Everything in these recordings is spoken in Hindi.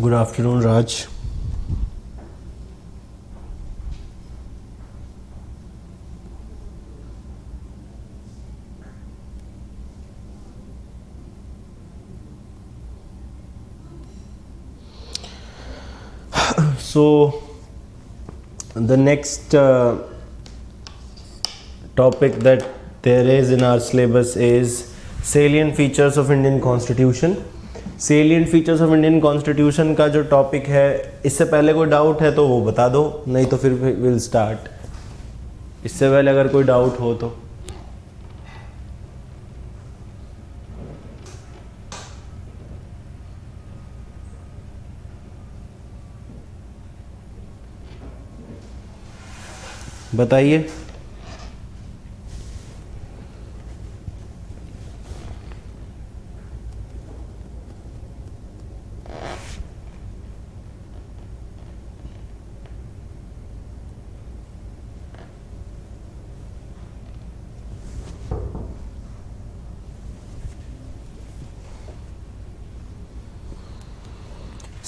Good afternoon, Raj. So, the next topic that there is in our syllabus is salient features of Indian Constitution. Salient features of Indian constitution का जो टॉपिक है, इससे पहले कोई डाउट है तो वो बता दो, नहीं तो फिर विल स्टार्ट. इससे पहले अगर कोई डाउट हो तो बताइए.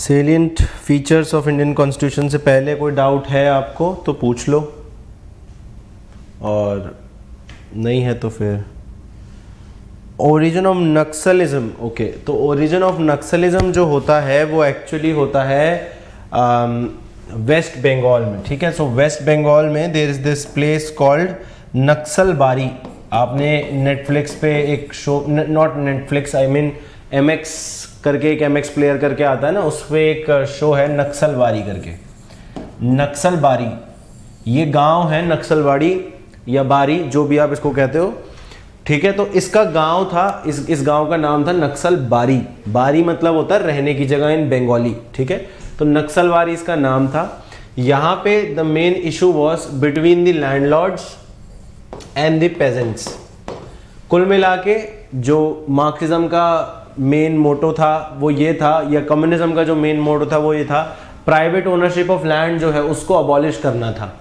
Salient features of Indian constitution से पहले कोई डाउट है आपको तो पूछ लो, और नहीं है तो फिर ओरिजिन ऑफ नक्सलिज्म. ओके, तो ओरिजिन ऑफ नक्सलिज्म जो होता है वो एक्चुअली होता है वेस्ट बंगाल में. ठीक है, सो वेस्ट बंगाल में there is this place called Naxalbari. आपने नेटफ्लिक्स पे एक show, not Netflix, I mean MX करके, एक MX प्लेयर करके आता है ना, उस पर एक शो है नक्सलबारी करके. नक्सलबारी ये गांव है, नक्सलबाड़ी या बारी, जो भी आप इसको कहते हो. ठीक है, तो इसका गांव था, इस गांव का नाम था नक्सलबारी. बारी मतलब होता है रहने की जगह इन बंगाली. ठीक है, तो नक्सलबारी इसका नाम था. यहाँ पे the main issue was between the landlords and the pageants. कुल मिला के जो मार्क्सिज्म का मेन मोटो था वो ये था, या कम्युनिज्म का जो मेन मोटो था वो ये था, प्राइवेट ओनरशिप ऑफ लैंड जो है उसको अबॉलिश करना था.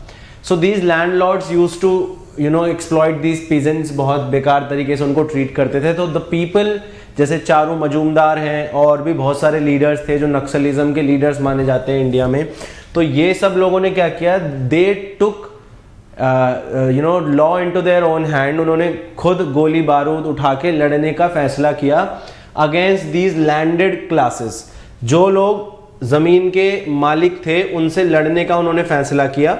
So these landlords used to exploit these peasants. बहुत बेकार तरीके से उनको ट्रीट करते थे. तो द पीपल, जैसे चारू मजूमदार हैं और भी बहुत सारे लीडर्स थे जो नक्सलिज्म के लीडर्स माने जाते हैं इंडिया में, तो ये सब लोगों ने क्या किया, they took law into their own hand. उन्होंने खुद गोली बारूद उठा के लड़ने का फैसला किया अगेंस्ट दीज लैंडेड क्लासेस. जो लोग जमीन के मालिक थे उनसे लड़ने का उन्होंने फैसला किया.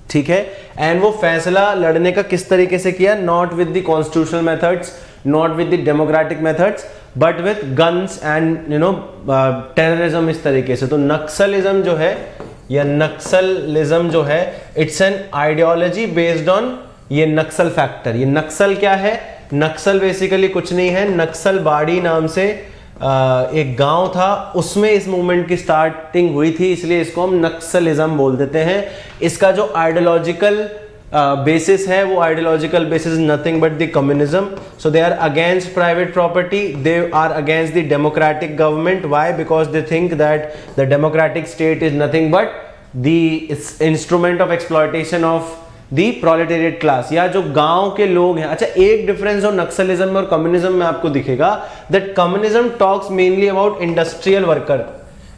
ठीक है, एंड वो फैसला लड़ने का किस तरीके से किया, not with the constitutional methods, not with the democratic methods, but with guns and terrorism, इस तरीके से. तो नक्सलिज्म जो है, या नक्सलिज्म जो है, it's an ideology based on ये नक्सल फैक्टर. ये नक्सल क्या है, नक्सल बेसिकली कुछ नहीं है, नक्सलबाड़ी नाम से एक गांव था, उसमें इस मूवमेंट की स्टार्टिंग हुई थी, इसलिए इसको हम नक्सलिज्म बोल देते हैं. इसका जो आइडियोलॉजिकल बेसिस है, वो ideological basis nothing but the communism. So they are against private property, they are against the democratic government. Why? Because they think that the democratic state is nothing but the instrument of exploitation of the proletariat class, या जो गांव के लोग हैं. अच्छा, एक डिफरेंस जो नक्सलिज्म और कम्युनिज्म में आपको दिखेगा, that communism talks mainly about industrial worker,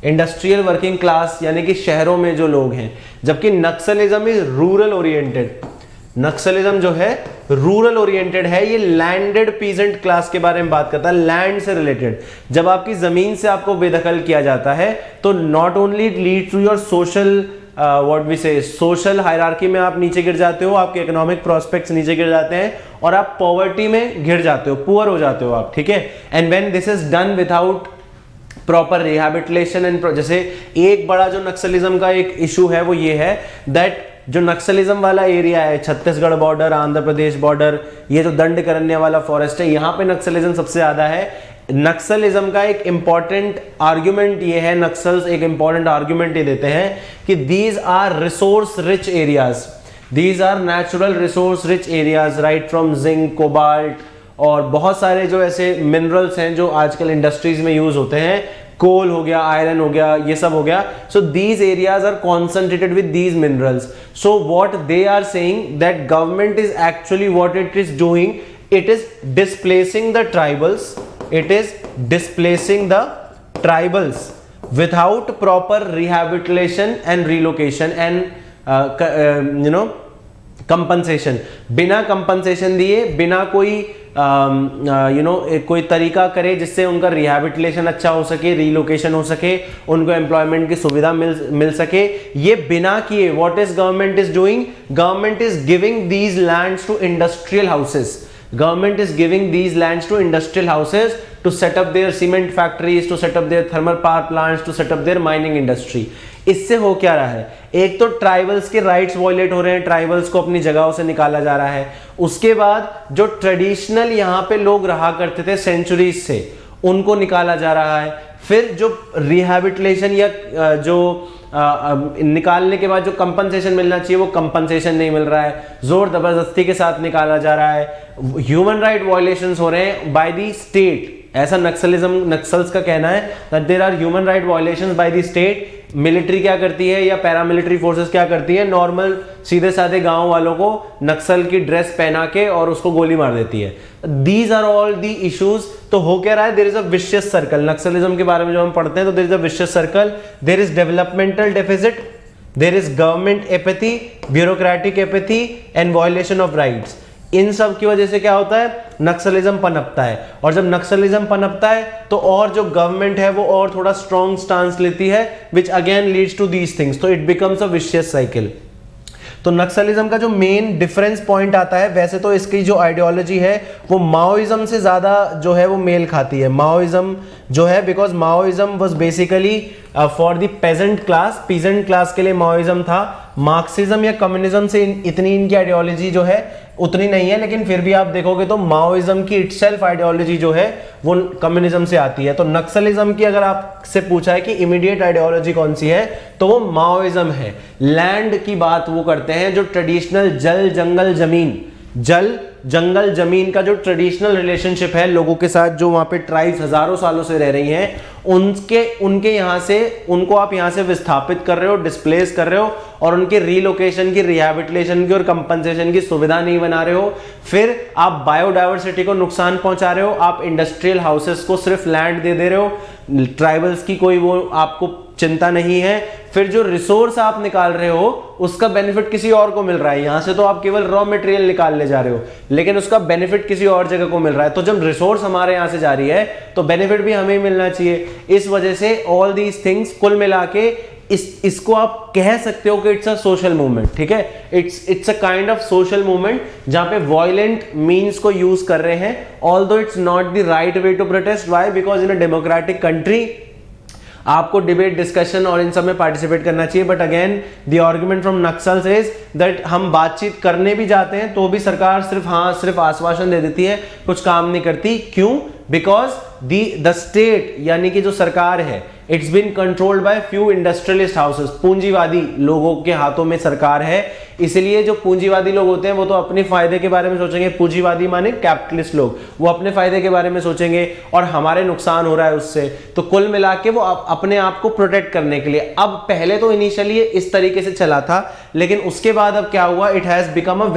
industrial working class, यानी कि शहरों में जो लोग हैं, जबकि Naxalism is rural oriented. Naxalism जो है रूरल ओरिएंटेड है, ये लैंडेड पीजेंट क्लास के बारे में बात करता है, लैंड से रिलेटेड. जब आपकी जमीन से आपको बेदखल किया जाता है तो not only it lead to your social what we say social hierarchy में आप नीचे गिर जाते हो, आपके इकोनॉमिक प्रोस्पेक्ट्स नीचे गिर जाते हैं, और आप पॉवर्टी में गिर जाते हो, पुअर हो जाते हो आप. ठीक है, and when this is done without proper rehabilitation and, जैसे एक बड़ा जो नक्सलिज्म का एक इशू है वो ये है दैट जो नक्सलिज्म वाला एरिया है, छत्तीसगढ़ बॉर्डर, आंध्र प्रदेश बॉर्डर, ये जो दंडकारण्य वाला फॉरेस्ट है, यहाँ पे नक्सलिज्म सबसे ज्यादा है. नक्सलिज्म का एक इंपॉर्टेंट आर्ग्यूमेंट ये है, नक्सल्स एक इंपॉर्टेंट आर्ग्यूमेंट ये देते हैं कि these are resource rich areas, these are natural resource rich areas, right from zinc, cobalt, और बहुत सारे जो ऐसे मिनरल्स हैं जो आजकल इंडस्ट्रीज में यूज होते हैं, कोल हो गया, आयरन हो गया, ये सब हो गया. So these areas are concentrated with these minerals. So what they are saying that government is actually what it is doing, it is displacing the tribals, it is displacing the tribals without proper rehabilitation and relocation and compensation, बिना कंपनसेशन दिए, बिना कोई कोई तरीका करे जिससे उनका रिहैबिलिटेशन अच्छा हो सके, रिलोकेशन हो सके, उनको एम्प्लॉयमेंट की सुविधा मिल सके, ये बिना किए what is government is doing, government is giving these lands to industrial houses, government is giving these lands to industrial houses to set up their cement factories, to set up their thermal power plants, to set up their mining industry. इससे हो क्या रहा है, एक तो ट्राइबल्स के राइट्स वॉयलेट हो रहे हैं, ट्राइबल्स को अपनी जगहों से निकाला जा रहा है, उसके बाद जो ट्रेडिशनल यहाँ पे लोग रहा करते थे सेंचुरीज से, उनको निकाला जा रहा है, फिर जो रिहैबिलिटेशन या जो निकालने के बाद जो कंपनसेशन मिलना चाहिए वो कंपनसेशन नहीं मिल रहा है, जोर जबरदस्ती के साथ निकाला जा रहा है, ह्यूमन राइट वायलेशंस हो रहे हैं बाय द स्टेट, ऐसा नक्सल्स का कहना है that there are human right violations by the state. Military क्या करती है या पैरामिलिट्री फोर्सेस क्या करती है, नॉर्मल सीधे साधे गांव वालों को नक्सल की ड्रेस पहना के और उसको गोली मार देती है। These are all the issues. तो हो क्या रहा है, there is a vicious circle. Naxalism के बारे में जब हम पढ़ते हैं तो there is a vicious circle, there is developmental deficit, there is government apathy, bureaucratic apathy and violation of rights. इन सब की वजह से क्या होता है, नक्सलिज्म पनपता है, और जब नक्सलिज्म पनपता है तो और जो गवर्नमेंट है वो और थोड़ा स्ट्रॉन्ग स्टांस लेती है, which again leads to these things, तो it becomes a vicious cycle. तो नक्सलिज्म का जो मेन डिफरेंस पॉइंट आता है, वैसे तो इसकी जो आइडियोलॉजी है वो माओइज्म से ज्यादा जो है वो मेल खाती है। माओइज्म जो है, because Maoism was basically for the peasant class, peasant class के लिए माओइज्म था। मार्क्सिज्म या कम्युनिज्म से इतनी इनकी आइडियोलॉजी जो है उतनी नहीं है, लेकिन फिर भी आप देखोगे तो माओइज्म की इटसेल्फ आइडियोलॉजी जो है वो कम्युनिज्म से आती है। तो नक्सलिज्म की अगर आपसे पूछा है कि इमीडिएट आइडियोलॉजी कौन सी है, तो वो माओइज्म है। लैंड की बात वो करते हैं जो ट्रेडिशनल जल जंगल जमीन, जल जंगल जमीन का जो ट्रेडिशनल रिलेशनशिप है लोगों के साथ, जो वहां पे ट्राइब्स हजारों सालों से रह रही हैं, उनके यहां से, उनको आप यहां से विस्थापित कर रहे हो, डिस्प्लेस कर रहे हो, और उनके रीलोकेशन की, रिहैबिलिटेशन की और कंपनसेशन की सुविधा नहीं बना रहे हो। फिर आप बायोडायवर्सिटी को नुकसान पहुंचा रहे हो, आप इंडस्ट्रियल हाउसेस को सिर्फ लैंड दे रहे हो, ट्राइबल्स की कोई वो आपको चिंता नहीं है। फिर जो रिसोर्स आप निकाल रहे हो उसका बेनिफिट किसी और को मिल रहा है, यहां से तो आप केवल रॉ मटेरियल निकालने जा रहे हो, लेकिन उसका बेनिफिट किसी और जगह को मिल रहा है। तो जब रिसोर्स हमारे यहां से जा रही है तो बेनिफिट भी हमें मिलना चाहिए। इस वजह से ऑल दीज थिंग्स कुल मिला के इसको आप कह सकते हो कि इट्स अ सोशल मूवमेंट, ठीक है। It's a kind of social movement जहां पे वॉयलेंट मीन्स को यूज कर रहे हैं, although it's not the right way to protest. Why? Because in a democratic country आपको डिबेट, डिस्कशन और इन सब में पार्टिसिपेट करना चाहिए। But again the argument from Naxals is that हम बातचीत करने भी जाते हैं तो भी सरकार सिर्फ आश्वासन दे देती है, कुछ काम नहीं करती। क्यों? बिकॉज द स्टेट यानी कि जो सरकार है, it's been controlled by few industrialist houses, पूंजीवादी लोगों के हाथों में सरकार है। इसलिए जो पूंजीवादी लोग होते हैं वो तो अपने फायदे के बारे में सोचेंगे, पूंजीवादी माने कैपिटलिस्ट लोग, वो अपने फायदे के बारे में सोचेंगे और हमारे नुकसान हो रहा है उससे, तो कुल मिला के वो अपने आप को प्रोटेक्ट करने के लिए। अब पहले तो इनिशियली इस तरीके से चला था, लेकिन उसके बाद अब क्या हुआ, it has become a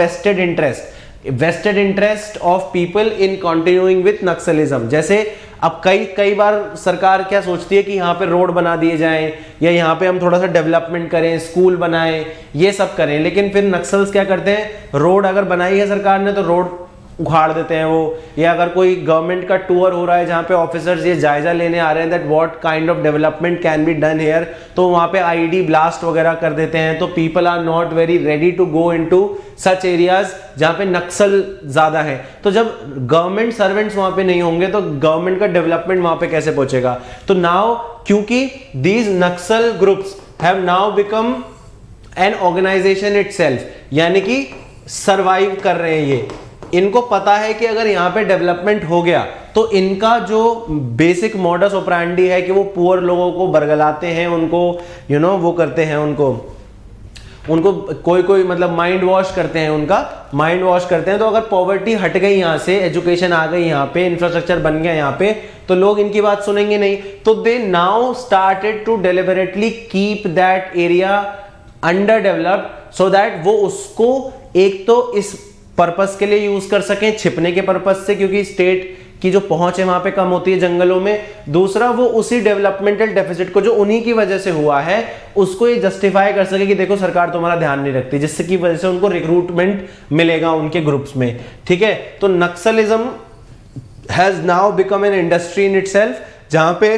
vested interest of people in continuing with Naxalism. जैसे अब कई बार सरकार क्या सोचती है कि यहाँ पे रोड बना दिए जाएं, या यहाँ पे हम थोड़ा सा डेवलपमेंट करें, स्कूल बनाएं, ये सब करें, लेकिन फिर नक्सल्स क्या करते हैं, रोड अगर बनाई है सरकार ने तो रोड उखाड़ देते हैं वो। या अगर कोई गवर्नमेंट का टूर हो रहा है जहाँ पे ऑफिसर्स ये जायजा लेने आ रहे हैं that what kind of development can be done here, तो वहाँ पे आईडी ब्लास्ट वगैरह कर देते हैं। तो people are not very ready to go into such areas जहाँ पे नक्सल ज्यादा है। तो जब गवर्नमेंट सर्वेंट्स वहाँ पे नहीं होंगे तो गवर्नमेंट का डेवलपमेंट वहाँ पे कैसे पहुंचेगा। तो नाउ क्योंकि these Naxal groups have now become an organization itself, यानी कि सर्वाइव कर रहे हैं ये, इनको पता है कि अगर यहाँ पे डेवलपमेंट हो गया तो इनका जो बेसिक मॉडस ऑपरेंडी है कि वो पुअर लोगों को बरगलाते हैं, उनको वो करते हैं, उनको कोई मतलब माइंड वॉश करते हैं, उनका माइंड वॉश करते हैं। तो अगर पॉवर्टी हट गई यहाँ से, एजुकेशन आ गई यहाँ पे, इंफ्रास्ट्रक्चर बन गया यहाँ पे, तो लोग इनकी बात सुनेंगे नहीं। तो they now started to deliberately keep that area underdeveloped so that वो उसको एक तो इस पर्पस के लिए यूज कर सकें, छिपने के पर्पस से, क्योंकि स्टेट की जो पहुंच है वहां पे कम होती है जंगलों में। दूसरा, वो उसी डेवलपमेंटल डेफिसिट को जो उन्हीं की वजह से हुआ है उसको ये जस्टिफाई कर सके कि देखो सरकार तुम्हारा ध्यान नहीं रखती, जिससे की वजह से उनको रिक्रूटमेंट मिलेगा उनके ग्रुप्स में। ठीक है, तो Naxalism has now become an industry in itself, जहां पे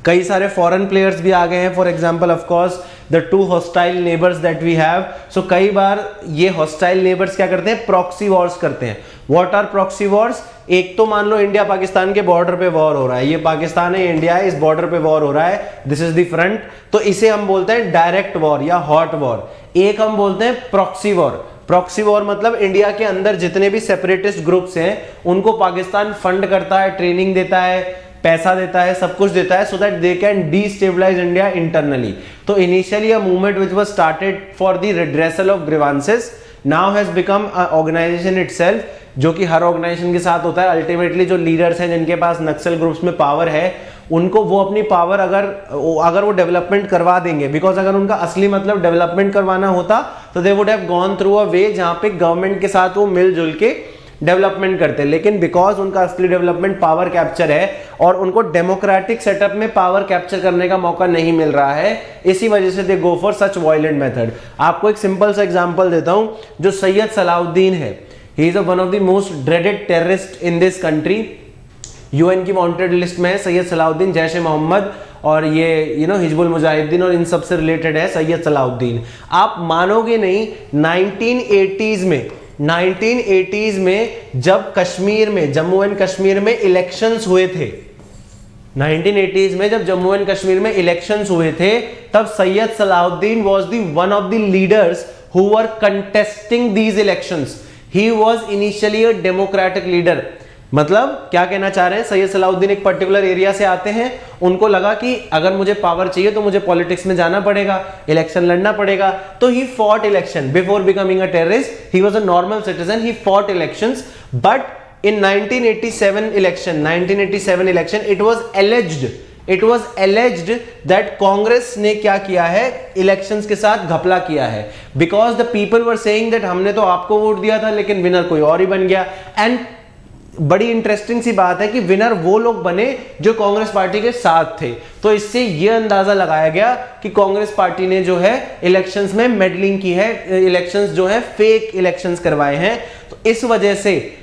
कई सारे फॉरेन प्लेयर्स भी आ गए हैं। For example of course the two hostile neighbours that we have. So कई बार ये हॉस्टाइल नेबर्स क्या करते हैं, प्रॉक्सी वॉर्स करते हैं। What are proxy wars? एक तो मान लो इंडिया पाकिस्तान के बॉर्डर पे वॉर हो रहा है, ये पाकिस्तान है, इंडिया है, इस बॉर्डर पे वॉर हो रहा है, दिस इज द फ्रंट, तो इसे हम बोलते हैं डायरेक्ट वॉर या हॉट वॉर। एक हम बोलते हैं प्रॉक्सी वॉर। प्रॉक्सी वॉर मतलब इंडिया के अंदर जितने भी सेपरेटिस्ट ग्रुप्स हैं उनको पाकिस्तान फंड करता है, ट्रेनिंग देता है, पैसा देता है, सब कुछ देता है, so that they can destabilise India internally. तो initially a movement which was started for the redressal of grievances now has become a organisation itself, जो कि हर ऑर्गेनाइजेशन के साथ होता है। अल्टीमेटली जो लीडर्स हैं जिनके पास नक्सल ग्रुप्स में पावर है, उनको वो अपनी पावर अगर वो डेवलपमेंट करवा देंगे, बिकॉज अगर उनका असली मतलब डेवलपमेंट करवाना होता तो they would have gone through a way जहां पे गवर्नमेंट के साथ वो मिलजुल के डेवलपमेंट करते हैं। लेकिन बिकॉज उनका असली डेवलपमेंट पावर कैप्चर है और उनको डेमोक्रेटिक सेटअप में पावर कैप्चर करने का मौका नहीं मिल रहा है, इसी वजह से they go for such violent method. आपको एक सिंपल सा एग्जांपल देता हूं, जो सैयद सलाउद्दीन है, he is one of the most dreaded terrorist in this country. UN की वांटेड लिस्ट में है सैयद सलाउद्दीन, जैश ए मोहम्मद और ये हिजबुल मुजाहिदीन और इन सब से रिलेटेड है सैयद सलाउद्दीन। आप मानोगे नहीं, 1980s में जब कश्मीर में, जम्मू एंड कश्मीर में इलेक्शंस हुए थे, 1980s में जब जम्मू एंड कश्मीर में इलेक्शंस हुए थे, तब Syed Salahuddin was the one of the leaders who were contesting these elections. He was initially a democratic leader. मतलब क्या कहना चाह रहे हैं, सैयद सलाउद्दीन एक पर्टिकुलर एरिया से आते हैं, उनको लगा कि अगर मुझे पावर चाहिए तो मुझे पॉलिटिक्स में जाना पड़ेगा, इलेक्शन लड़ना पड़ेगा, तो he fought election before becoming a terrorist. He was a normal citizen, he fought elections, but in 1987 election it was alleged that Congress ने क्या किया है, इलेक्शंस के साथ घपला किया है, because the people were saying that हमने तो आपको वोट दिया था लेकिन विनर कोई और ही बन गया। एंड बड़ी इंटरेस्टिंग सी बात है कि विनर वो लोग बने जो कांग्रेस पार्टी के साथ थे। तो इससे यह अंदाजा लगाया गया कि कांग्रेस पार्टी ने जो है इलेक्शंस में मेडलिंग की है, इलेक्शंस जो है फेक इलेक्शंस करवाए हैं। तो इस वजह से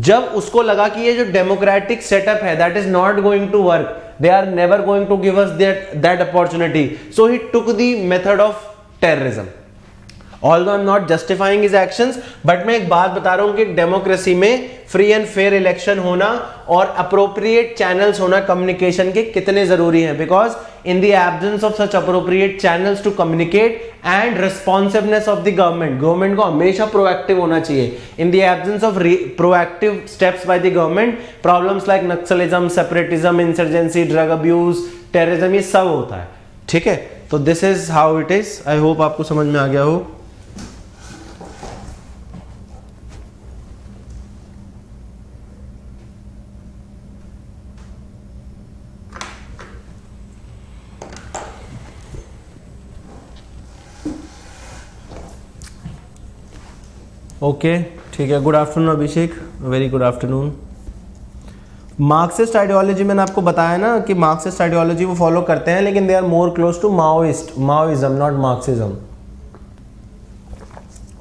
जब उसको लगा कि ये जो डेमोक्रेटिक सेटअप है that is not going to work, they are never going to give us that opportunity, so he took the method of terrorism. Although I'm not justifying his actions, but मैं एक बात बता रहा हूं कि डेमोक्रेसी में फ्री एंड फेयर इलेक्शन होना और अप्रोप्रिएट चैनल्स होना कम्युनिकेशन के कितने जरूरी हैं। Because in the absence of such appropriate channels to communicate and responsiveness of the government को हमेशा प्रोएक्टिव होना चाहिए। In the absence of proactive steps by the government, problems like naxalism, separatism, insurgency, drug abuse, terrorism, ये सब होता है। ठीक है, तो this is how it is. I hope आपको समझ में आ गया हो। ओके, ठीक है। Good afternoon Abhishek, very good afternoon. Marxist ideology मैंने आपको बताया ना कि मार्क्सिस्ट आइडियोलॉजी वो फॉलो करते हैं, लेकिन they are more close to Maoism not Marxism.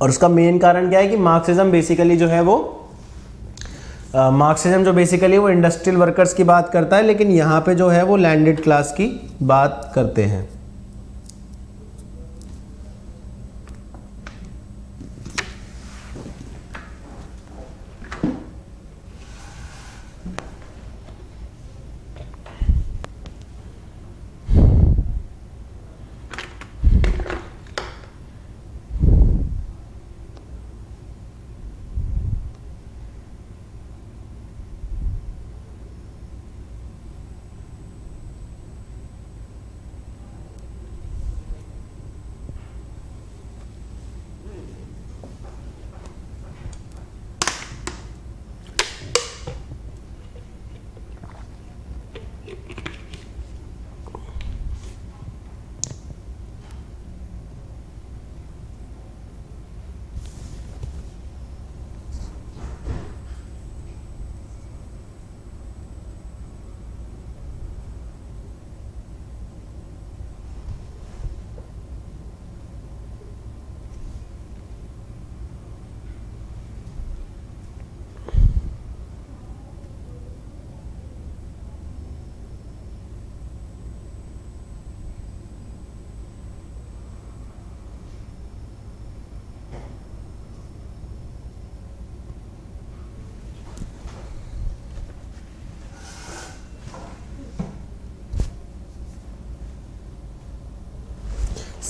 और उसका मेन कारण क्या है कि मार्क्सिज्म बेसिकली जो है वो वो इंडस्ट्रियल वर्कर्स की बात करता है, लेकिन यहाँ पे जो है वो लैंडेड क्लास की बात करते हैं।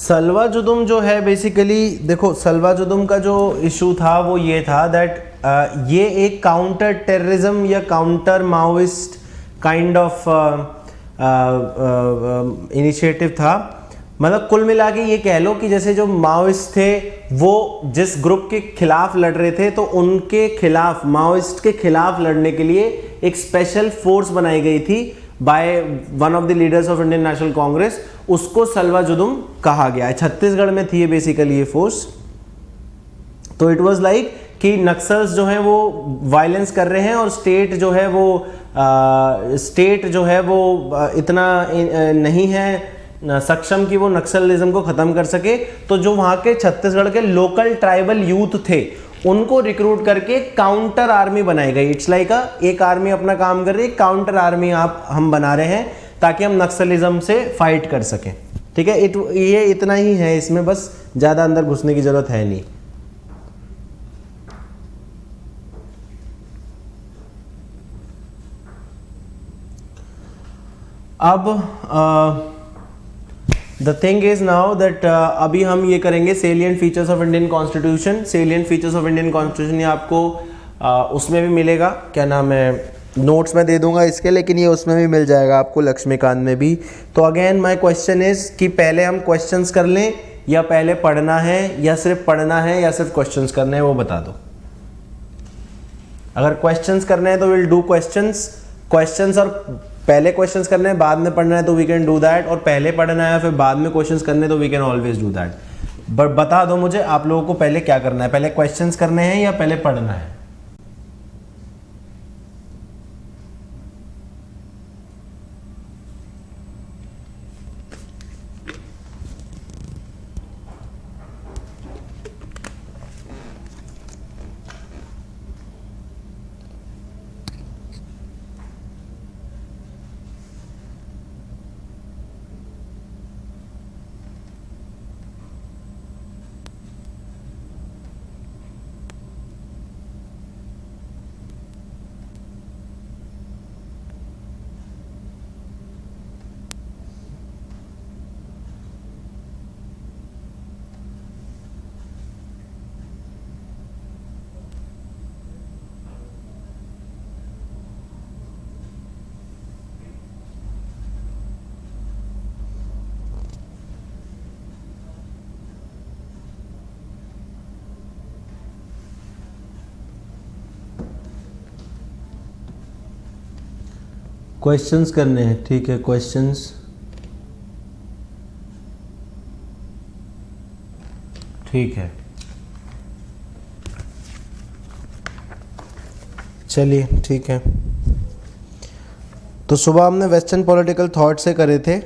सलवा जुदुम जो है बेसिकली, देखो सलवा जुदुम का जो इशू था वो ये था दैट ये एक काउंटर टेररिज्म या counter Maoist kind of initiative था। मतलब कुल मिला के ये कह लो कि जैसे जो माओइस्ट थे वो जिस ग्रुप के खिलाफ लड़ रहे थे, तो उनके खिलाफ, माओइस्ट के खिलाफ लड़ने के लिए एक स्पेशल फोर्स बनाई गई थी by one of the leaders of Indian national Congress. उसको सलवा जुदुम कहा गया है। छत्तीसगढ़ में थी ये बेसिकली ये फोर्स। तो इट वाज लाइक कि नक्सल्स जो हैं वो वायलेंस कर रहे हैं और स्टेट जो है वो इतना नहीं है सक्षम कि वो नक्सलिज्म को खत्म कर सके। तो जो वहाँ के छत्तीसगढ़ के लोकल ट्राइबल यूथ थे उनको रिक्रूट करके काउंटर आर्मी बनाई गई। इट्स लाइक एक आर्मी अपना काम कर रही है, काउंटर आर्मी हम बना रहे हैं ताकि हम नक्सलिज्म से फाइट कर सकें। ठीक है, ये इतना ही है इसमें, बस ज़्यादा अंदर घुसने की ज़रूरत है नहीं। अब the thing is now that अभी हम ये करेंगे salient features of Indian constitution. Salient features of Indian constitution ये आपको उसमें भी मिलेगा, क्या नाम है, नोट्स में दे दूंगा इसके, लेकिन ये उसमें भी मिल जाएगा आपको, लक्ष्मीकांत में भी। तो अगेन माय क्वेश्चन इज कि पहले हम क्वेश्चंस कर लें या पहले पढ़ना है, या सिर्फ पढ़ना है या सिर्फ क्वेश्चंस करने हैं, वो बता दो। अगर क्वेश्चंस करने हैं तो विल डू क्वेश्चंस और पहले क्वेश्चंस करने हैं बाद में पढ़ना है तो वी कैन डू दैट, और पहले पढ़ना है फिर बाद में क्वेश्चंस करने तो we can always do that. But बता दो मुझे आप लोगों को पहले क्या करना है, पहले क्वेश्चंस करने हैं या पहले पढ़ना है? क्वेश्चंस करने हैं, ठीक है, क्वेश्चंस। ठीक है, चलिए ठीक है। तो सुबह हमने वेस्टर्न पॉलिटिकल थॉट से करे थे।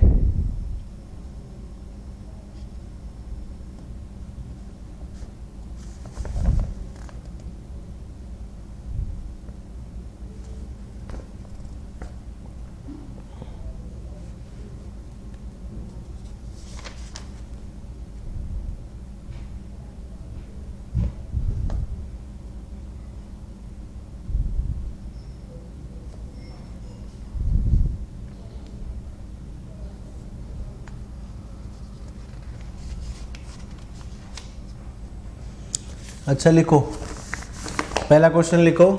अच्छा लिखो, पहला क्वेश्चन लिखो।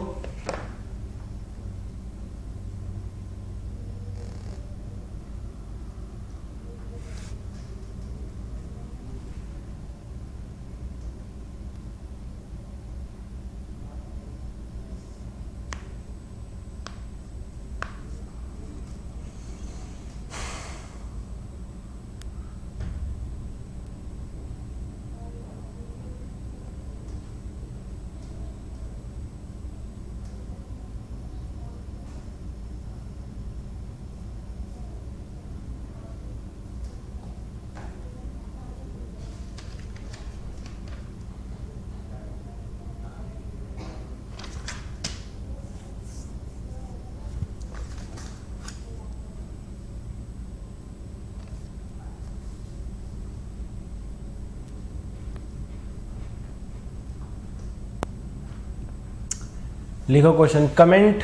लिखो क्वेश्चन, कमेंट।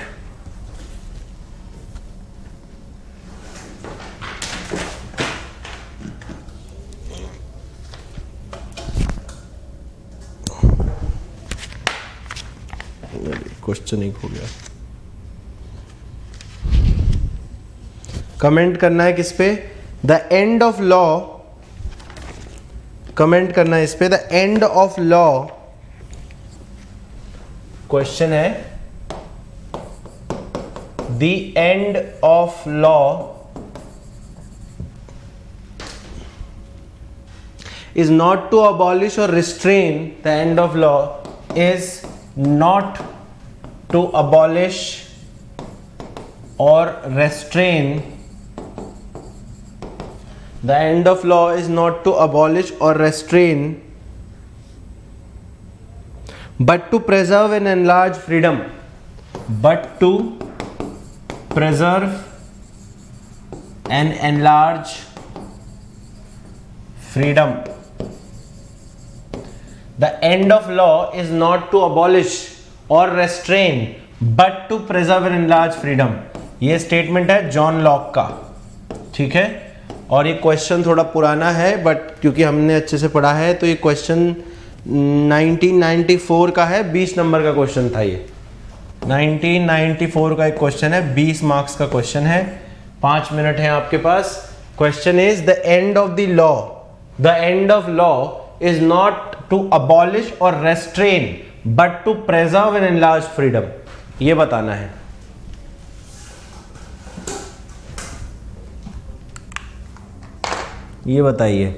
क्वेश्चन एक हो गया। कमेंट करना है किस पे? The end of law, comment करना है इस पे। The end of law, question है the end of law is not to abolish or restrain. The end of law is not to abolish or restrain. The end of law is not to abolish or restrain, but to preserve and enlarge freedom. But to preserve and enlarge freedom. The end of law is not to abolish or restrain, but to preserve and enlarge freedom. ये स्टेटमेंट है जॉन लॉक का, ठीक है। और ये क्वेश्चन थोड़ा पुराना है, बट क्योंकि हमने अच्छे से पढ़ा है तो ये क्वेश्चन 1994 का है, 20 नंबर का क्वेश्चन था ये। 1994 का एक क्वेश्चन है, 20 मार्क्स का क्वेश्चन है, 5 मिनट है आपके पास। Question is the end of the law, the end of law is not to abolish or restrain but to preserve and enlarge freedom. ये बताना है। ये बताइए।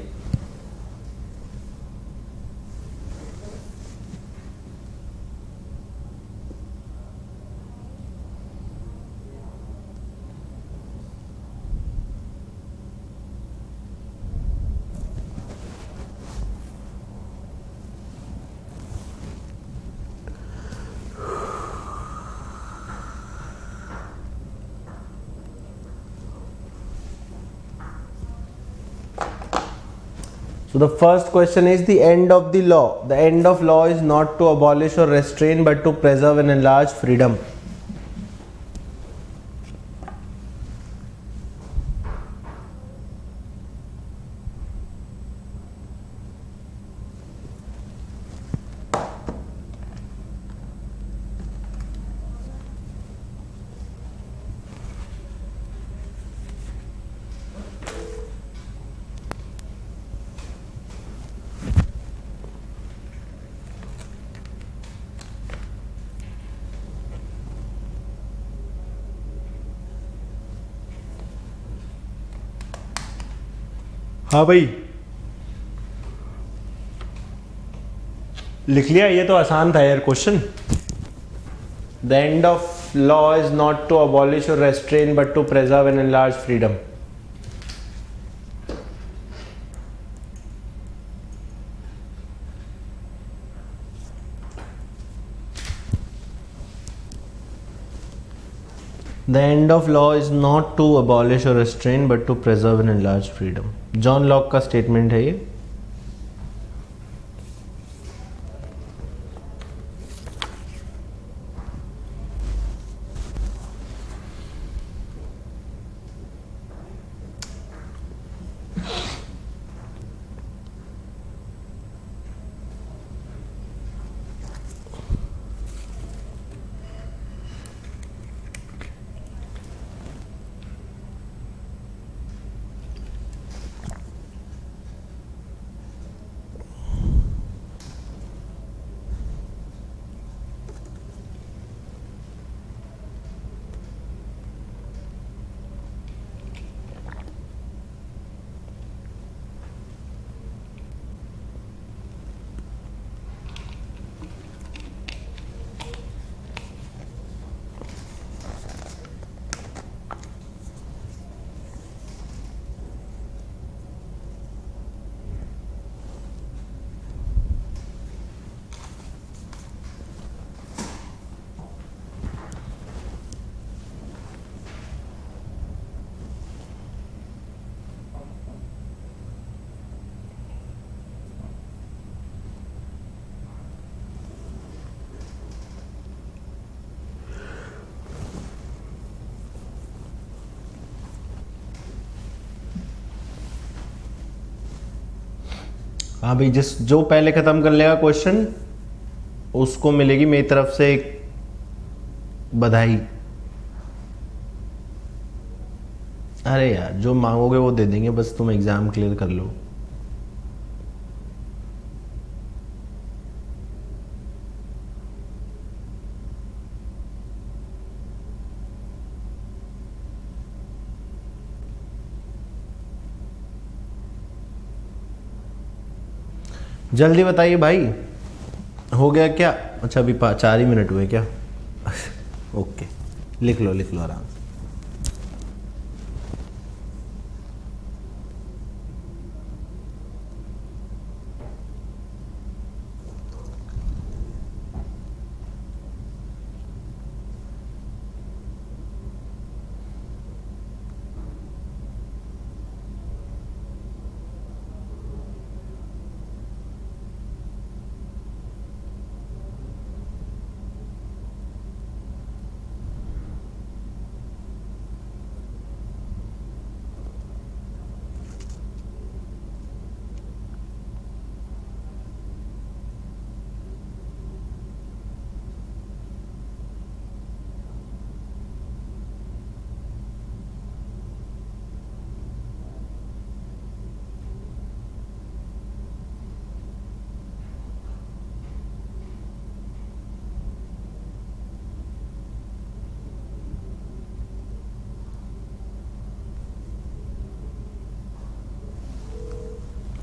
So the first question is the end of the law. The end of law is not to abolish or restrain but to preserve and enlarge freedom. हाँ भाई, लिख लिया? ये तो आसान था यार question. The end of law is not to abolish or restrain but to preserve and enlarge freedom. The end of law is not to abolish or restrain but to preserve and enlarge freedom. John Locke का स्टेटमेंट है ये। हाँ भाई, जिस जो पहले ख़त्म कर लेगा क्वेश्चन उसको मिलेगी मेरी तरफ से एक बधाई। अरे यार जो मांगोगे वो दे देंगे, बस तुम एग्जाम क्लियर कर लो। जल्दी बताइए भाई, हो गया क्या? अच्छा अभी 4 ही मिनट हुए क्या? ओके, लिख लो आराम से।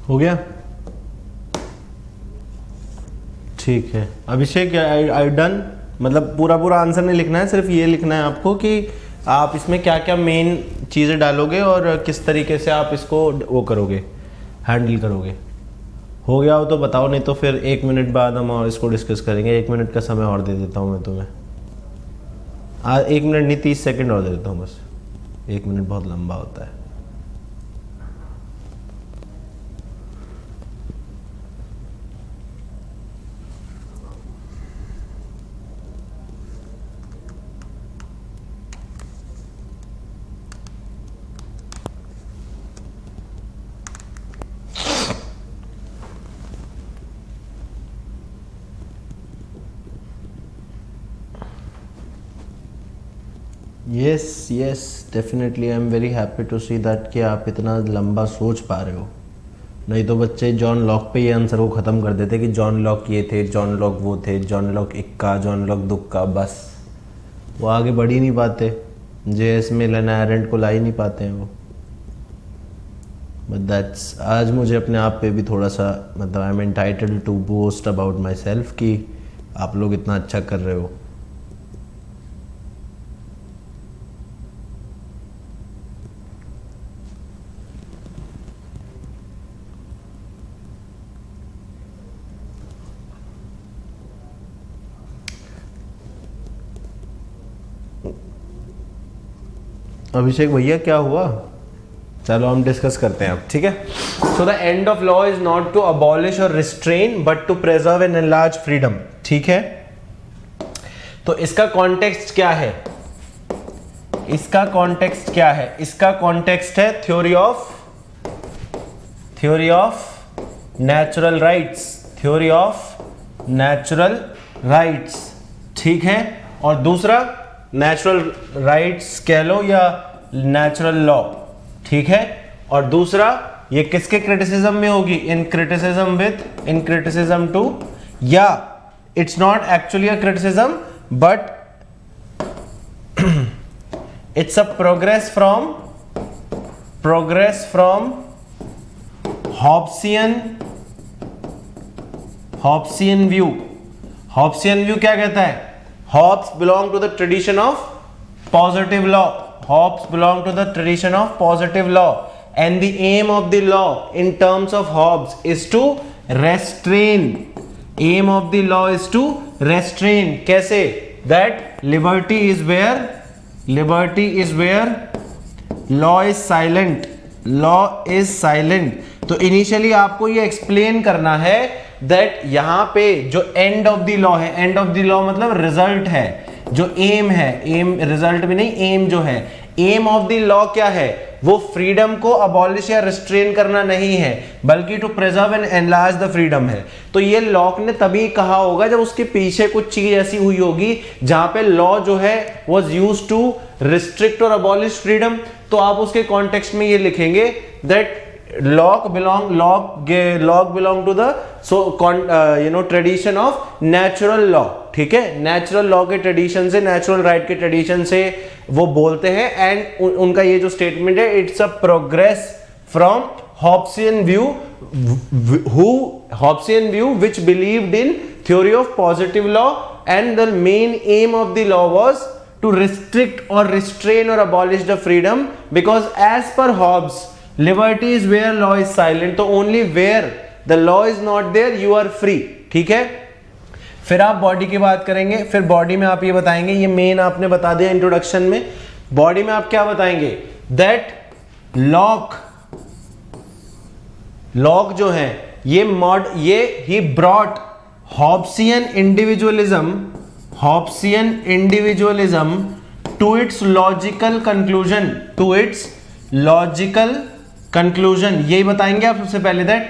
हो गया? ठीक है अभिषेक, आई डन। मतलब पूरा आंसर नहीं लिखना है, सिर्फ ये लिखना है आपको कि आप इसमें क्या क्या मेन चीज़ें डालोगे और किस तरीके से आप इसको वो करोगे, हैंडल करोगे। हो गया हो तो बताओ, नहीं तो फिर 1 मिनट बाद हम और इसको डिस्कस करेंगे। 1 मिनट का समय और दे देता हूँ मैं तुम्हें। 1 मिनट नहीं, 30 सेकंड और दे देता हूँ बस। 1 मिनट बहुत लंबा होता है। Yes definitely, I am very happy to see that कि आप इतना लंबा सोच पा रहे हो। नहीं तो बच्चे जॉन लॉक पे ये आंसर को ख़त्म कर देते कि जॉन लॉक ये थे, जॉन लॉक वो थे, जॉन लॉक इक्का, जॉन लॉक दुक्का, बस वो आगे बढ़ ही नहीं पाते। जेएस में लेना एरेंट को ला ही नहीं पाते हैं वो। बट दैट्स, आज मुझे अपने आप पे भी थोड़ा सा मतलब I am entitled to boast about myself कि आप लोग इतना अच्छा कर रहे हो। अभिषेक भैया क्या हुआ? चलो हम डिस्कस करते हैं अब, ठीक है। So the end of law is not to abolish or restrain but to preserve and enlarge freedom, ठीक है। तो इसका कॉन्टेक्स्ट क्या है? इसका कॉन्टेक्स्ट क्या है? इसका कॉन्टेक्स्ट है theory of natural rights, theory of natural rights, ठीक है। और दूसरा नेचुरल राइट्स कह लो या नेचुरल लॉ, ठीक है। और दूसरा ये किसके क्रिटिसिज्म में होगी? इन क्रिटिसिज्म टू, या it's not actually a criticism but it's a progress from Hobbesian view. Hobbesian view क्या कहता है? Hobbes belong to the tradition of positive law. Hobbes belong to the tradition of positive law, and the aim of the law in terms of Hobbes is to restrain. Aim of the law is to restrain. कैसे? That liberty is where law is silent. Law is silent. तो इनिशियली आपको ये एक्सप्लेन करना है दैट यहां पे जो एंड ऑफ द लॉ है, एंड ऑफ द लॉ मतलब रिजल्ट है, जो एम है, एम रिजल्ट भी नहीं, एम जो है, एम ऑफ द लॉ क्या है, वो फ्रीडम को अबॉलिश या रिस्ट्रेन करना नहीं है, बल्कि to preserve and enlarge the freedom है। तो ये लॉक ने तभी कहा होगा जब उसके पीछे कुछ चीज ऐसी हुई होगी जहां पे लॉ जो है वाज यूज्ड टू रिस्ट्रिक्ट और अबॉलिश फ्रीडम। तो आप उसके कॉन्टेक्स्ट में ये लिखेंगे that Locke belong to the tradition of natural law. ठीक है, नेचुरल लॉ के ट्रेडिशन से, नेचुरल राइट के ट्रेडिशन से वो बोलते हैं। एंड उनका ये जो स्टेटमेंट है, it's a progress from Hobbesian view which believed in theory of positive law and the main aim of the law was to restrict or restrain or abolish the freedom, because as per Hobbes liberty is where law is silent, तो only where the law is not there you are free। ठीक है, फिर आप बॉडी की बात करेंगे। फिर बॉडी में आप ये बताएंगे, ये मेन आपने बता दिया इंट्रोडक्शन में, बॉडी में आप क्या बताएंगे दैट लॉक जो है ये he brought Hobbesian individualism to its logical conclusion। यही बताएंगे आप सबसे पहले that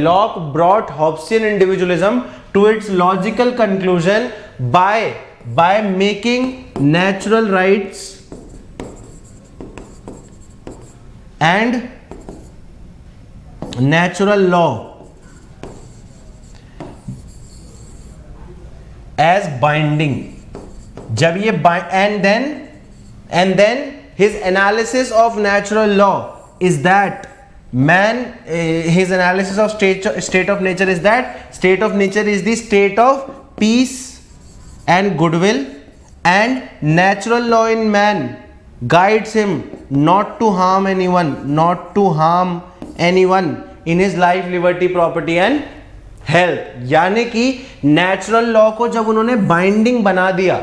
Locke brought Hobbesian individualism to its logical conclusion by making natural rights and natural law as binding। जब ये and then his analysis of natural law is that his analysis of state of nature is that state of nature is the state of peace and goodwill, and natural law in man guides him not to harm anyone in his life, liberty, property and health. यानी कि नेचुरल लॉ को जब उन्होंने बाइंडिंग बना दिया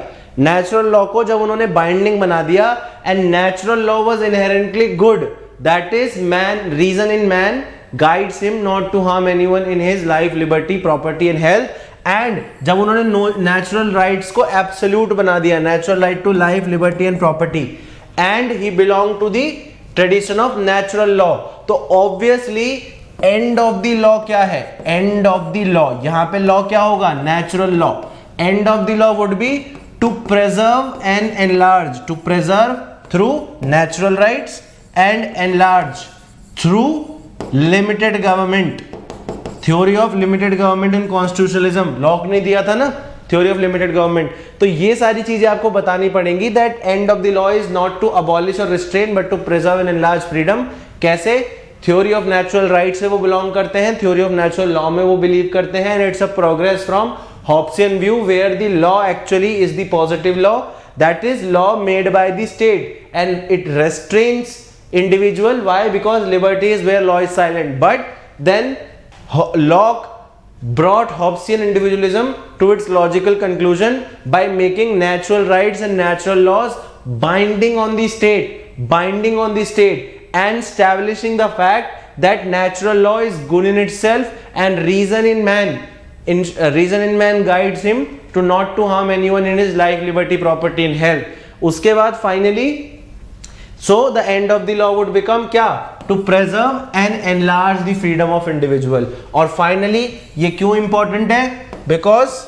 and natural law was inherently good, that is man, reason in man guides him not to harm anyone in his life, liberty, property and health. And जब उन्होंने नेचुरल राइट्स को एब्सोल्यूट बना दिया, natural right to life, liberty and property, and he belong to the tradition of natural law, तो obviously end of the law क्या है, एंड ऑफ द लॉ, यहां पे लॉ क्या होगा, natural law. End of the law would be to preserve and enlarge, to preserve through natural rights and enlarge through limited government, theory of limited government and constitutionalism. Locke ने दिया था ना थ्योरी ऑफ लिमिटेड गवर्नमेंट। तो ये सारी चीजें आपको बतानी पड़ेंगी that end of the law is not to abolish or restrain but to preserve and enlarge freedom. कैसे, थ्योरी ऑफ नेचुरल राइट से वो बिलोंग करते हैं, थ्योरी ऑफ नेचुरल लॉ में वो बिलीव करते हैं, and it's a progress from Hobbesian view where the law actually is the positive law, that is law made by the state and it restrains individual। why? Because liberty is where law is silent। but then Locke brought Hobbesian individualism to its logical conclusion by making natural rights and natural laws binding on the state and establishing the fact that natural law is good in itself and reason in man guides him to not to harm anyone in his life, liberty, property and health। उसके बाद finally so the end of the law would become क्या, to preserve and enlarge the freedom of individual। और finally ये क्यों important है, because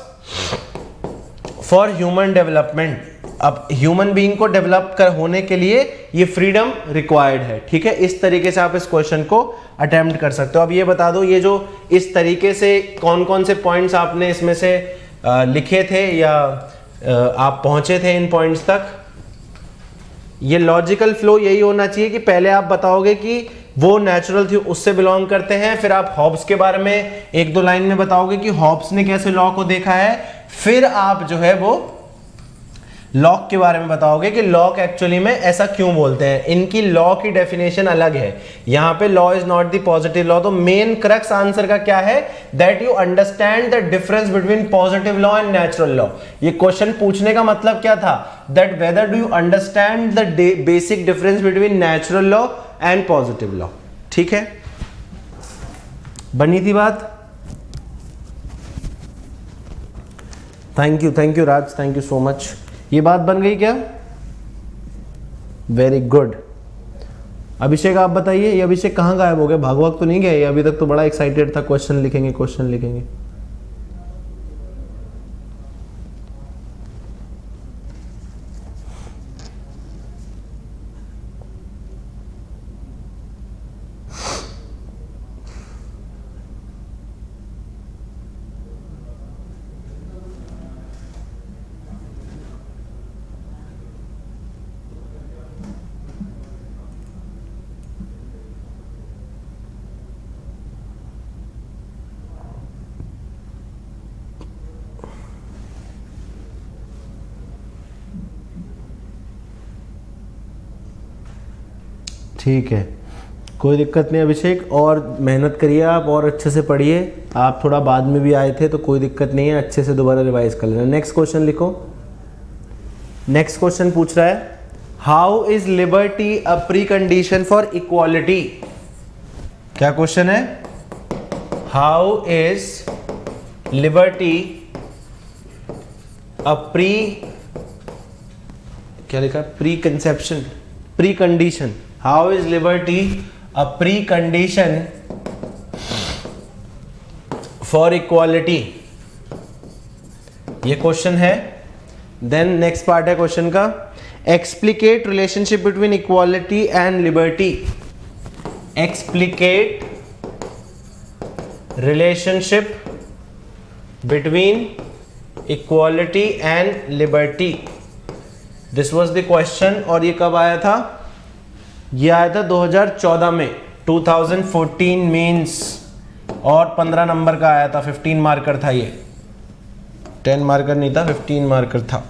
for human development, अब ह्यूमन बीइंग को डेवलप होने के लिए ये फ्रीडम रिक्वायर्ड है। ठीक है, इस तरीके से आप इस क्वेश्चन को अटेम्प्ट कर सकते हो। अब ये बता दो, ये जो इस तरीके से कौन कौन से पॉइंट्स आपने इसमें से लिखे थे या आप पहुंचे थे इन पॉइंट्स तक। ये लॉजिकल फ्लो यही होना चाहिए कि पहले आप बताओगे कि वो नेचुरल थी, उससे बिलोंग करते हैं, फिर आप हॉब्स के बारे में एक दो लाइन में बताओगे कि हॉब्स ने कैसे लॉ को देखा है, फिर आप जो है वो लॉक के बारे में बताओगे कि लॉक एक्चुअली में ऐसा क्यों बोलते हैं। इनकी लॉ की डेफिनेशन अलग है, यहां पे law is not the positive law. तो मेन क्रक्स आंसर का क्या है, that you understand the difference between positive law and natural law. ये क्वेश्चन पूछने का मतलब क्या था, that whether do you understand the basic difference between natural law and positive law. ठीक है, बनी थी बात। Thank you Raj, thank you so much. ये बात बन गई क्या? Very good. अभिषेक आप बताइए, ये अभिषेक कहाँ गायब हो गया? भाग भाग तो नहीं गया ये? अभी तक तो बड़ा एक्साइटेड था, क्वेश्चन लिखेंगे क्वेश्चन लिखेंगे। ठीक है, कोई दिक्कत नहीं अभिषेक, और मेहनत करिए आप और अच्छे से पढ़िए। आप थोड़ा बाद में भी आए थे तो कोई दिक्कत नहीं है, अच्छे से दोबारा रिवाइज कर लेना। नेक्स्ट क्वेश्चन लिखो। नेक्स्ट क्वेश्चन पूछ रहा है, how is liberty a precondition for equality? क्या क्वेश्चन है? How is liberty a pre, क्या लिखा? Preconception, precondition. How is liberty a precondition for equality? ये क्वेश्चन है। देन नेक्स्ट पार्ट है क्वेश्चन का, explicate relationship between equality and liberty. Explicate relationship between equality and liberty, this was the question. और ये कब आया था? ये आया था 2014 में, 2014 मीन्स, और 15 नंबर का आया था, 15 मार्कर था ये, 10 मार्कर नहीं था, 15 मार्कर था।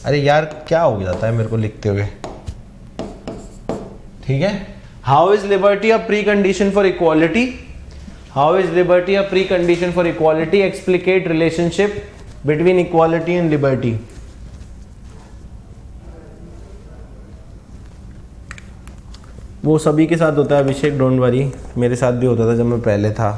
अरे यार क्या हो जाता है मेरे को लिखते हुए। ठीक है, how is liberty a precondition for equality? How is liberty a precondition for equality? Explicate relationship between equality and liberty. वो सभी के साथ होता है अभिषेक, डोंट वरी, मेरे साथ भी होता था जब मैं पहले था।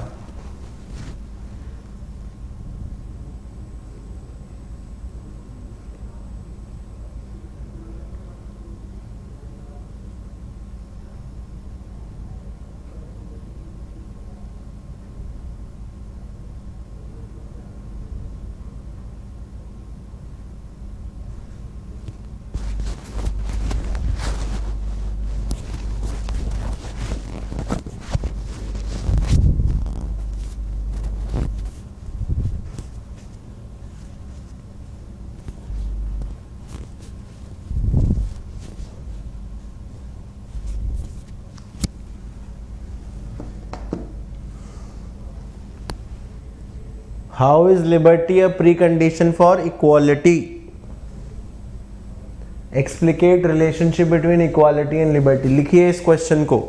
How is liberty a precondition for equality? Explicate relationship between equality and liberty. लिखिए इस क्वेश्चन को।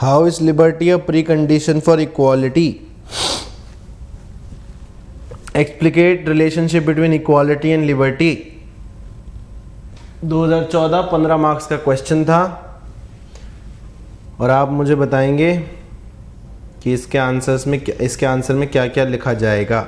How is liberty a precondition for equality? Explicate relationship between equality and liberty. 2014 15 marks का क्वेश्चन था और आप मुझे बताएंगे कि इसके आंसर में क्या क्या लिखा जाएगा।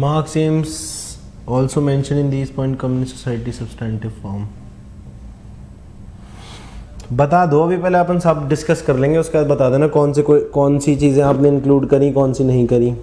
Marx aims also mentioned in these point communist society substantive form. बता दो अभी, पहले अपन सब डिस्कस कर लेंगे, उसके बाद बता देना कौन सी चीज़ें आपने इंक्लूड करी, कौन सी नहीं करी।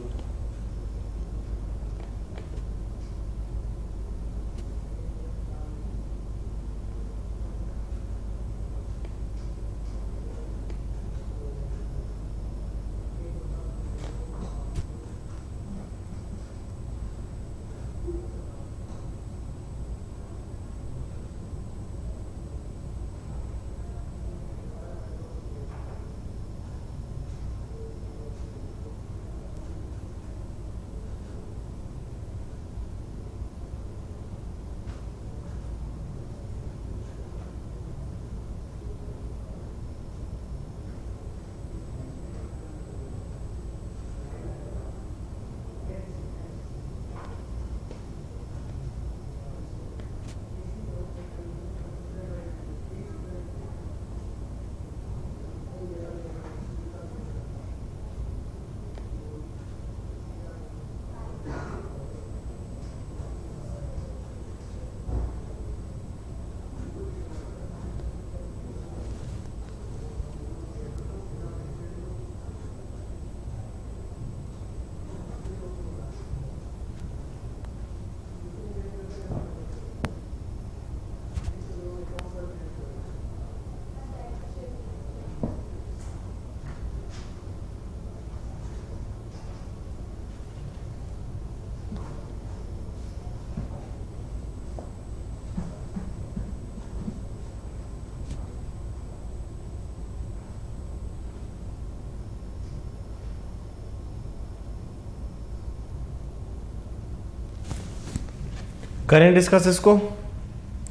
करें डिस्कस इसको।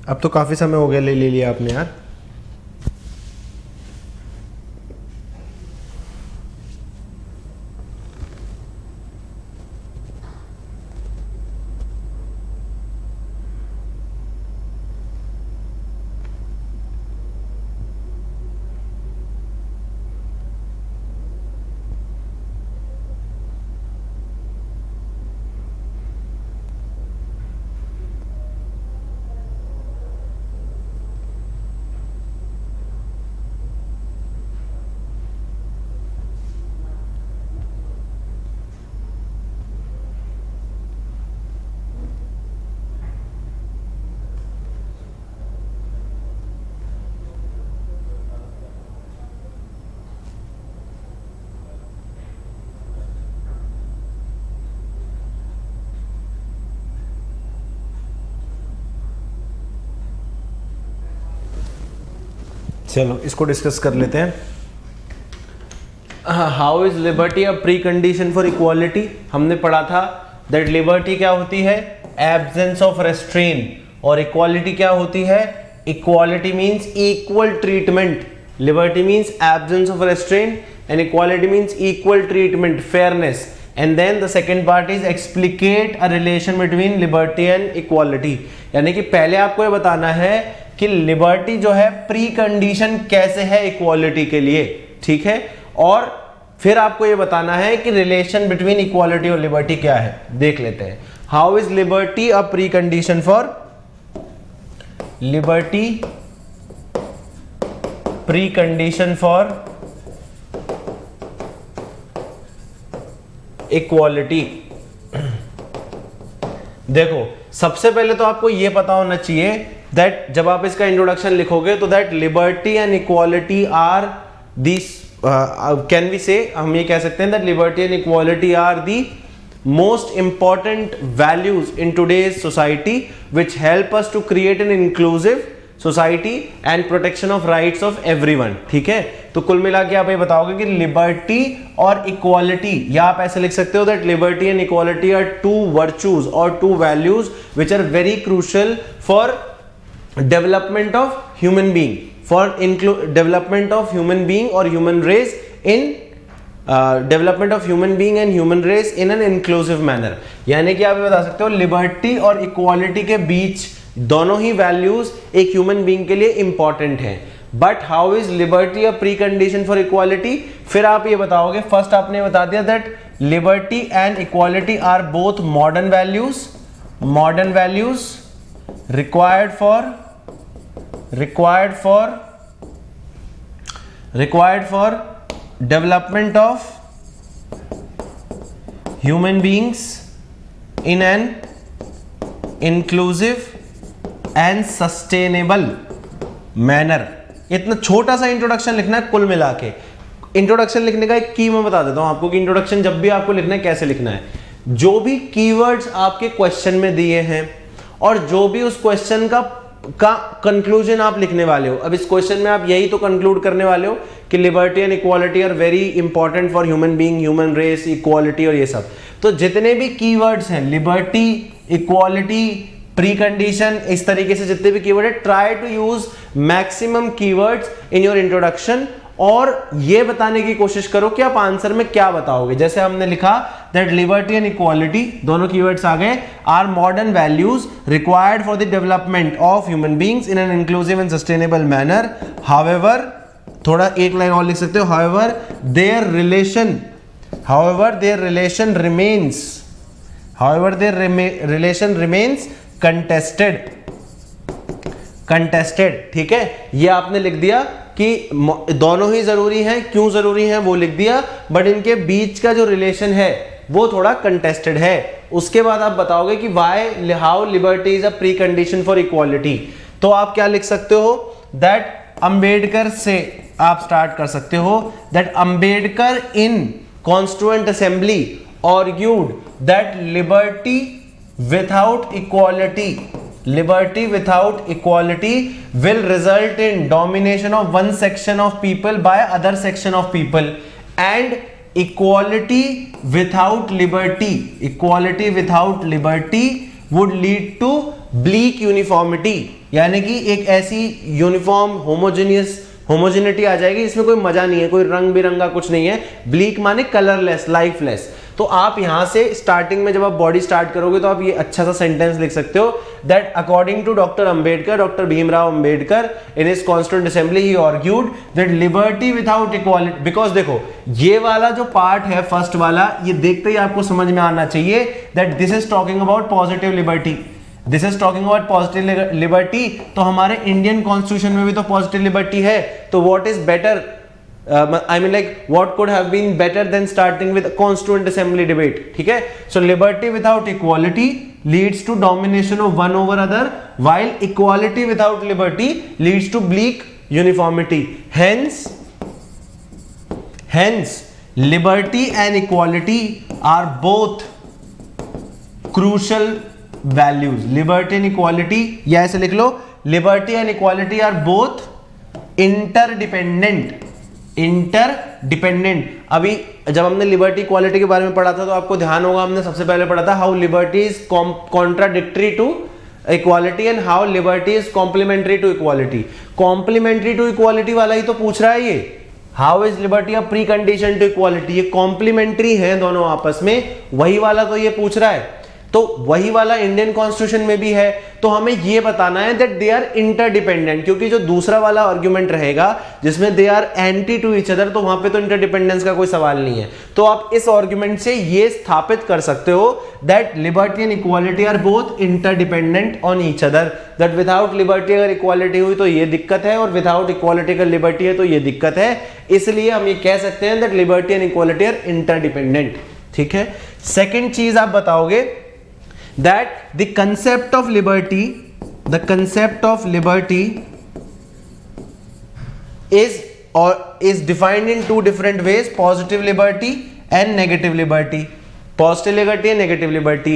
अब तो काफी समय हो गया ले लिया आपने यार। चलो इसको डिस्कस कर लेते हैं। How is liberty a precondition for equality. हमने पढ़ा था दैट लिबर्टी क्या होती है, एब्सेंस ऑफ रेस्ट्रेन, और इक्वालिटी क्या होती है, equality means equal treatment. Liberty means absence of restraint and equality means equal treatment, fairness. And then the second part is explicate a relation between liberty and equality. यानी कि पहले आपको ये बताना है कि लिबर्टी जो है प्री कंडीशन कैसे है इक्वालिटी के लिए, ठीक है, और फिर आपको ये बताना है कि रिलेशन बिटवीन इक्वालिटी और लिबर्टी क्या है। देख लेते हैं। How is liberty a precondition for liberty, precondition for equality. देखो सबसे पहले तो आपको यह पता होना चाहिए दैट जब आप इसका इंट्रोडक्शन लिखोगे तो that liberty and equality are this, can we say, हम ये कह सकते हैं that liberty and equality are the most important values in today's society which help us to create an inclusive society and protection of rights of everyone। ठीक है, तो कुल मिला के आप ये बताओगे कि लिबर्टी और इक्वालिटी, या आप ऐसे लिख सकते हो that liberty and equality are two virtues or two values which are very crucial for development of human being, for development of human being or human race in development of human being and human race in an inclusive manner. यानी कि आप ये बता सकते हो लिबर्टी और इक्वालिटी के बीच दोनों ही वैल्यूज एक ह्यूमन बीइंग के लिए इंपॉर्टेंट हैं। But how is liberty a precondition for equality, फिर आप ये बताओगे, फर्स्ट आपने बता दिया that liberty and equality are both modern values, modern values required for development of human beings in an inclusive and sustainable manner। इतना छोटा सा इंट्रोडक्शन लिखना है कुल मिला के। इंट्रोडक्शन लिखने का एक की मैं बता देता हूं आपको कि इंट्रोडक्शन जब भी आपको लिखना है कैसे लिखना है। जो भी कीवर्ड्स आपके क्वेश्चन में दिए हैं और जो भी उस क्वेश्चन का कंक्लूजन आप लिखने वाले हो, अब इस क्वेश्चन में आप यही तो कंक्लूड करने वाले हो कि liberty and equality are very important for human being, human race, equality और ये सब। तो जितने भी कीवर्ड्स हैं, लिबर्टी, इक्वालिटी, प्री कंडीशन, इस तरीके से जितने भी कीवर्ड है, try to use maximum keywords in your introduction और ये बताने की कोशिश करो कि आप आंसर में क्या बताओगे। जैसे हमने लिखा दैट लिबर्टी एंड इक्वालिटी, दोनों कीवर्ड्स आ गए, are modern values required for the development of human beings in an inclusive and sustainable manner. However, थोड़ा एक लाइन और लिख सकते हो, however their relation remains contested. ठीक है, ये आपने लिख दिया कि दोनों ही जरूरी हैं, क्यों जरूरी हैं वो लिख दिया, बट इनके बीच का जो रिलेशन है वो थोड़ा कंटेस्टेड है। उसके बाद आप बताओगे कि why, how liberty is a precondition for equality. तो आप क्या लिख सकते हो, दैट अंबेडकर से आप स्टार्ट कर सकते हो, that Ambedkar in constituent assembly argued that liberty without equality will result in domination of one section of people by other section of people, and equality without liberty would lead to bleak uniformity, यानी कि एक ऐसी यूनिफॉर्म होमोजेनिटी आ जाएगी इसमें कोई मजा नहीं है, कोई रंग बिरंगा कुछ नहीं है। ब्लीक माने कलरलेस, लाइफलेस। तो आप यहां से स्टार्टिंग में जब आप बॉडी स्टार्ट करोगे तो आप ये अच्छा सा सेंटेंस लिख सकते हो that according to doctor Ambedkar, doctor Bhimrao Ambedkar in his constituent assembly he argued that liberty without equality. Because देखो ये वाला जो पार्ट है फर्स्ट वाला, ये देखते ही आपको समझ में आना चाहिए that this is talking about positive liberty, this is talking about positive liberty. तो हमारे इंडियन कॉन्स्टिट्यूशन में भी तो पॉजिटिव लिबर्टी है, तो what is better, I mean like what could have been better than starting with a constituent assembly debate, ठीक है। So liberty without equality leads to domination of one over other, while equality without liberty leads to bleak uniformity. Hence liberty and equality are both crucial values. Liberty and equality, या ऐसे लिख लो, liberty and equality are both interdependent. अभी जब हमने लिबर्टी इक्वालिटी के बारे में पढ़ा था तो आपको ध्यान होगा हमने सबसे पहले पढ़ा था how liberty is contradictory to equality and how liberty is complementary to equality. Complementary to equality वाला ही तो पूछ रहा है ये, how is liberty a precondition to equality. ये कॉम्प्लीमेंट्री है दोनों आपस में, वही वाला तो ये पूछ रहा है। तो वही वाला इंडियन कॉन्स्टिट्यूशन में भी है, तो हमें ये बताना है दैट दे आर इंटरडिपेंडेंट, क्योंकि जो दूसरा वाला आर्गुमेंट रहेगा जिसमें they are anti to each other, तो वहां पे तो इंटरडिपेंडेंस का कोई सवाल नहीं है। तो आप इस आर्गुमेंट से ये स्थापित कर सकते हो that liberty and equality are both interdependent on each other, that without liberty अगर इक्वालिटी हुई तो ये दिक्कत है और विदाउट इक्वालिटी अगर लिबर्टी है तो ये दिक्कत है। इसलिए हम ये कह सकते हैं that liberty and equality are interdependent, ठीक है। सेकेंड चीज आप बताओगे that the concept of liberty is defined in two different ways, positive liberty and negative liberty. Positive liberty and negative liberty.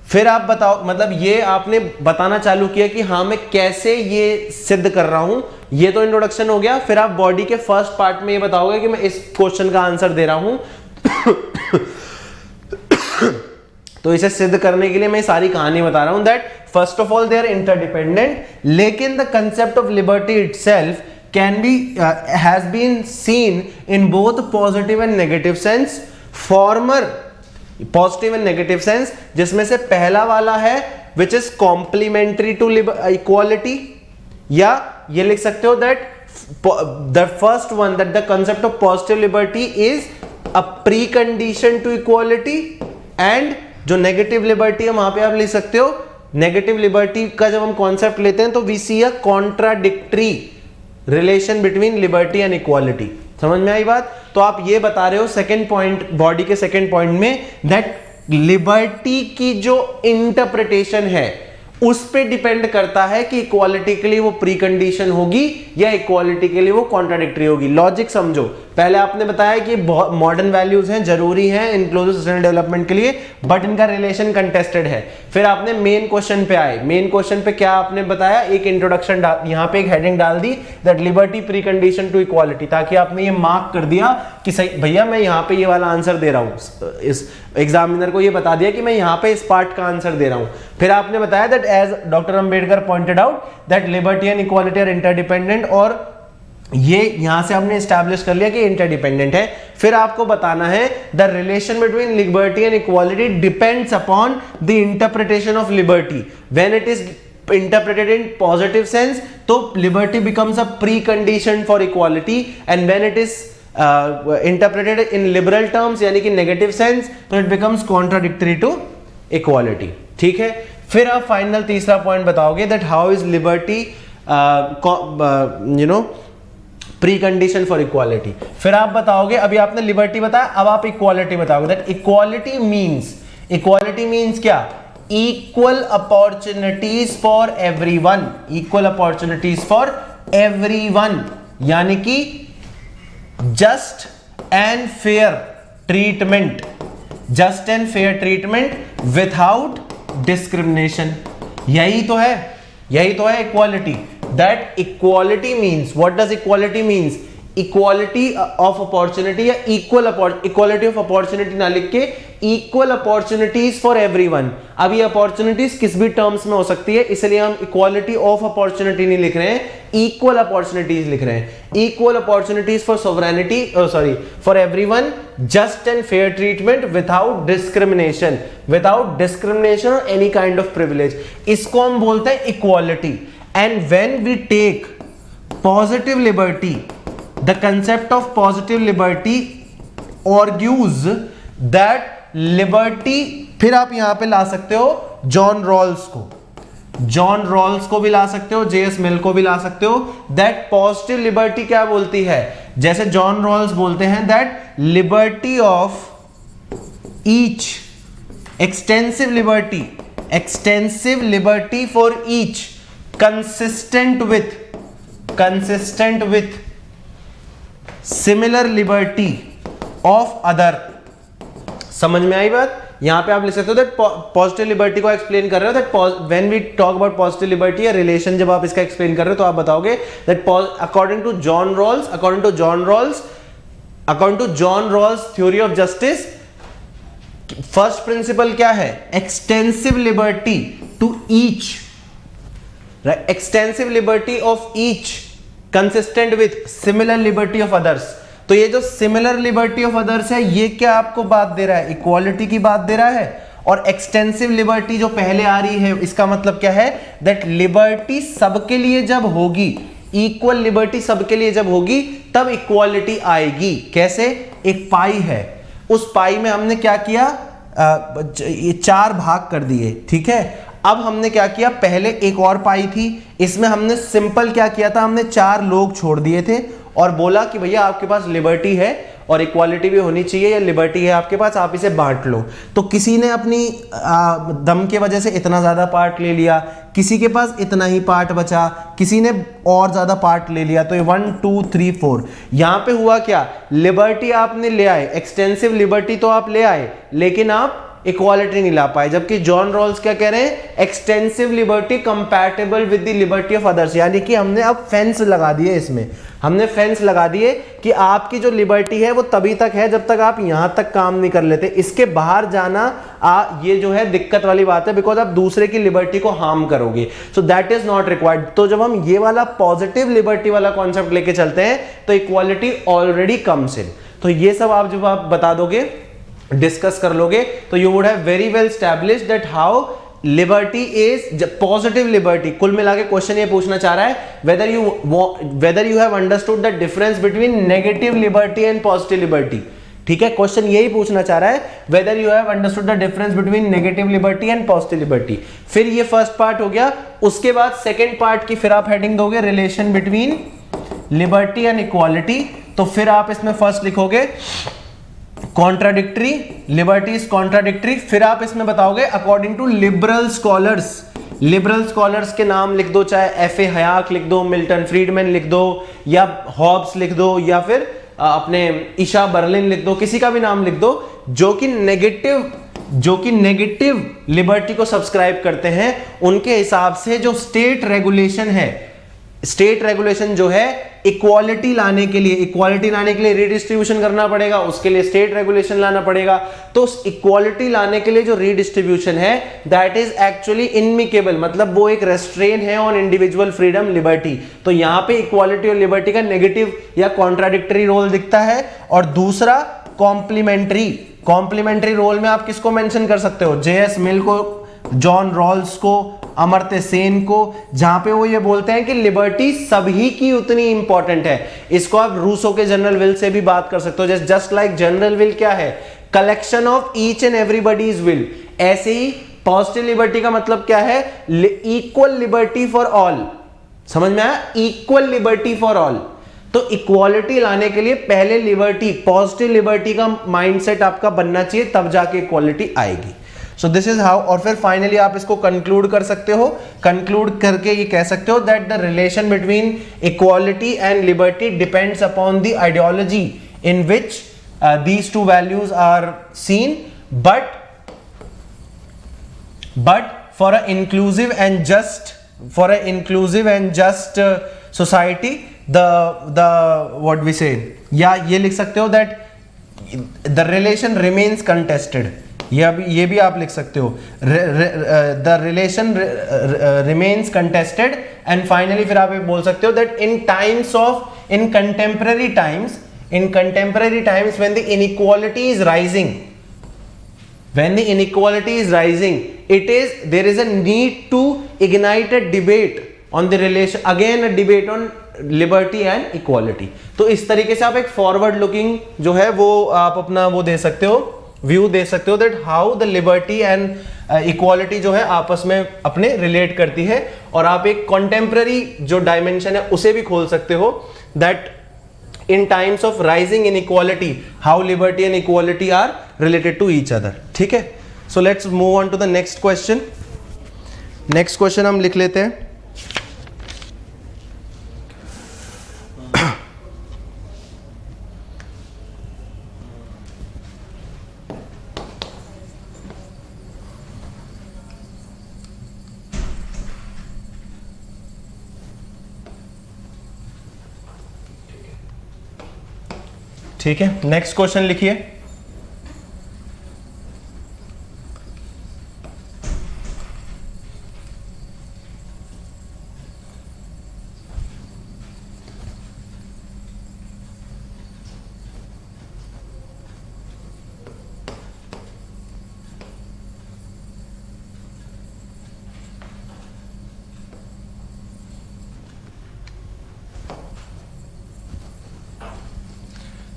फिर आप बताओ, मतलब ये आपने बताना चालू किया कि हाँ मैं कैसे ये सिद्ध कर रहा हूं, ये तो इंट्रोडक्शन हो गया। फिर आप बॉडी के फर्स्ट पार्ट में ये बताओगे कि मैं इस क्वेश्चन का आंसर दे रहा हूं तो इसे सिद्ध करने के लिए मैं सारी कहानी बता रहा हूं that first of all they are interdependent, लेकिन the concept of liberty itself can be has been seen in both positive and negative sense. Former positive and negative sense, जिसमें से पहला वाला है which is complementary to equality, या ये लिख सकते हो that the first one that the concept of positive liberty is a precondition to equality, and जो नेगेटिव लिबर्टी है वहां पे आप लिख सकते हो नेगेटिव लिबर्टी का जब हम कॉन्सेप्ट लेते हैं तो we see a contradictory relation between liberty and equality. समझ में आई बात? तो आप ये बता रहे हो सेकंड पॉइंट, बॉडी के सेकंड पॉइंट में, दैट लिबर्टी की जो इंटरप्रिटेशन है उस पे डिपेंड करता है कि इक्वालिटी के लिए वो प्री कंडीशन होगी या इक्वालिटी के लिए वो कॉन्ट्राडिक्टरी होगी। लॉजिक समझो, पहले आपने बताया कि मॉडर्न वैल्यूज हैं, जरूरी हैं इंक्लूसिव सस्टेनेबल डेवलपमेंट के लिए, बट इनका रिलेशन कंटेस्टेड है। फिर आपने मेन क्वेश्चन पे आए, मेन क्वेश्चन पे क्या आपने बताया, एक इंट्रोडक्शन यहां पे एक हेडिंग डाल दी that liberty precondition to equality, ताकि आपने ये मार्क कर दिया कि सही भैया मैं यहां पे ये वाला आंसर दे रहा हूं, इस एग्जामिनर को ये बता दिया कि मैं यहां पे इस पार्ट का आंसर दे रहा हूं। फिर आपने बताया that as doctor Ambedkar pointed out that liberty and equality are interdependent, और ये यहां से हमने एस्टैब्लिश कर लिया कि इंटरडिपेंडेंट है। फिर आपको बताना है the relation between liberty and equality depends upon the interpretation of liberty. When it is interpreted in positive sense तो liberty becomes a precondition for equality, and when it is interpreted in liberal terms यानी कि negative sense तो it becomes contradictory to equality। ठीक है, फिर आप फाइनल तीसरा पॉइंट बताओगे that how is liberty precondition for equality। फिर आप बताओगे, अभी आपने liberty बताया, अब आप equality बताओगे that equality means क्या, equal opportunities for everyone, equal opportunities for everyone, यानी कि just and fair treatment, just and fair treatment without discrimination। यही तो है equality। That equality means, what does equality means? Equality of opportunity या इक्वालिटी ऑफ अपॉर्चुनिटी ना लिख के इक्वल अपॉर्चुनिटीज फॉर एवरीवन। अब ये अपॉर्चुनिटीज किस भी टर्म्स में हो सकती है, इसलिए हम इक्वालिटी ऑफ अपॉर्चुनिटी नहीं लिख रहे हैं, इक्वल अपॉर्चुनिटीज लिख रहे हैं। Equal opportunities for sovereignty, sorry, for everyone, just and fair treatment without discrimination, without discrimination और एनी काइंड ऑफ प्रिविलेज, इसको हम बोलते हैं equality. And when we take positive liberty, the concept of positive liberty argues that liberty, फिर आप यहां पे ला सकते हो जॉन रॉल्स को, जॉन रॉल्स को भी ला सकते हो, जेएस मिल को भी ला सकते हो। दैट पॉजिटिव लिबर्टी क्या बोलती है, जैसे जॉन रॉल्स बोलते हैं that liberty of each, extensive liberty for each consistent with similar liberty of other. समझ में आई बात? यहां पे आप लिख सकते हो दैट पॉजिटिव लिबर्टी को एक्सप्लेन कर रहे हो, that when we talk about positive liberty या रिलेशन, जब आप इसका एक्सप्लेन कर रहे हो तो आप बताओगे that according to John Rawls theory of justice, first principle क्या है, extensive liberty to each, right, extensive liberty of each consistent with similar liberty of others. तो ये जो सिमिलर लिबर्टी ऑफ अदर्स है, ये क्या आपको बात दे रहा है, इक्वालिटी की बात दे रहा है। और एक्सटेंसिव लिबर्टी जो पहले आ रही है, इसका मतलब क्या है, दैट लिबर्टी सबके लिए जब होगी, इक्वल लिबर्टी सबके लिए जब होगी, तब इक्वालिटी आएगी। कैसे, एक पाई है, उस पाई में हमने क्या किया, ये 4 भाग कर दिए, ठीक है। अब हमने क्या किया, पहले एक और पाई थी, इसमें हमने सिंपल क्या किया था, हमने 4 लोग छोड़ दिए थे और बोला कि भैया आपके पास लिबर्टी है और इक्वालिटी भी होनी चाहिए, या लिबर्टी है आपके पास, आप इसे बांट लो। तो किसी ने अपनी दम के वजह से इतना ज्यादा पार्ट ले लिया, किसी के पास इतना ही पार्ट बचा, किसी ने और ज्यादा पार्ट ले लिया, तो ये 1 2 3 4। यहां पे हुआ क्या, लिबर्टी आपने ले आए, एक्सटेंसिव लिबर्टी तो आप ले आए, लेकिन आप इक्वालिटी नहीं ला पाए। जबकि जॉन रॉल्स क्या कह रहे हैं, extensive liberty compatible with the liberty of others, यानी कि हमने अब फेंस लगा दिए, इसमें हमने फेंस लगा दिए कि आपकी जो लिबर्टी है वो तभी तक है जब तक आप यहां तक काम नहीं कर लेते, इसके बाहर जाना ये जो है दिक्कत वाली बात है, बिकॉज आप दूसरे की लिबर्टी को हार्म करोगे, so that is not required. तो जब हम ये वाला पॉजिटिव लिबर्टी वाला कॉन्सेप्ट लेके चलते हैं तो इक्वालिटी ऑलरेडी कम्स इन। तो ये सब आप जब आप बता दोगे, डिस्कस कर लोगे, तो you would have very well established that how liberty is positive liberty. कुल मिला के क्वेश्चन ये पूछना चाह रहा है whether you have understood the difference between negative liberty and positive liberty. ठीक है, क्वेश्चन यही पूछना चाह रहा है, whether you have understood the difference between negative liberty and positive liberty. फिर ये फर्स्ट पार्ट हो गया, उसके बाद सेकेंड पार्ट की फिर आप हेडिंग दोगे relation between liberty and equality. तो फिर आप इसमें फर्स्ट लिखोगे कॉन्ट्राडिक्टरी, लिबर्टी इज कॉन्ट्राडिक्टरी। फिर आप इसमें बताओगे according to liberal scholars, liberal scholars के नाम लिख दो, चाहे एफ ए हयाक लिख दो, मिल्टन फ्रीडमैन लिख दो, या हॉब्स लिख दो, या फिर अपने ईशा बर्लिन लिख दो, किसी का भी नाम लिख दो जो कि नेगेटिव लिबर्टी को सब्सक्राइब करते हैं। उनके हिसाब से जो स्टेट रेगुलेशन है, स्टेट रेगुलेशन जो है इक्वालिटी लाने के लिए रीडिस्ट्रीब्यूशन करना पड़ेगा, उसके लिए स्टेट रेगुलेशन लाना पड़ेगा। तो इक्वालिटी लाने के लिए जो रीडिस्ट्रीब्यूशन है दैट इज एक्चुअली इनमिकेबल, मतलब वो एक रेस्ट्रेन है ऑन इंडिविजुअल फ्रीडम लिबर्टी। तो यहां पे इक्वालिटी और लिबर्टी का नेगेटिव या कॉन्ट्राडिक्टरी रोल दिखता है। और दूसरा कॉम्प्लीमेंट्री रोल में आप किसको मेंशन कर सकते हो, जेएस मिल को, जॉन रॉल्स को, अमर्त्य सेन को, जहां पे वो ये बोलते हैं कि लिबर्टी सभी की उतनी इंपॉर्टेंट है। इसको आप रूसो के जनरल विल से भी बात कर सकते हो, जस्ट लाइक जनरल विल क्या है, collection of each and everybody's will, ऐसे ही पॉजिटिव लिबर्टी का मतलब क्या है, इक्वल लिबर्टी फॉर ऑल। समझ में आया, इक्वल लिबर्टी फॉर ऑल। तो इक्वालिटी लाने के लिए पहले लिबर्टी, पॉजिटिव लिबर्टी का माइंडसेट आपका बनना चाहिए, तब जाके इक्वालिटी आएगी। So this is how. और फिर फाइनली आप इसको कंक्लूड कर सकते हो, कंक्लूड करके ये कह सकते हो that the relation between equality and liberty depends upon the ideology in which these two values are seen, but for an inclusive and just society, what we say, या ये लिख सकते हो that the relation remains contested, ये भी आप लिख सकते हो, the relation remains contested, and finally फिर आप ये बोल सकते हो that in contemporary times when the inequality is rising, when the inequality is rising, there is a need to ignite a debate on the relation, again a debate on liberty and equality. तो इस तरीके से आप एक फॉरवर्ड लुकिंग जो है वो आप अपना वो दे सकते हो, व्यू दे सकते हो that how the liberty and equality जो है आपस में अपने रिलेट करती है, और आप एक कॉन्टेम्पररी जो डायमेंशन है उसे भी खोल सकते हो that in times of rising inequality how liberty and equality are related to each other. ठीक है, so let's move on to the next question. next question हम लिख लेते हैं, ठीक है, नेक्स्ट क्वेश्चन लिखिए।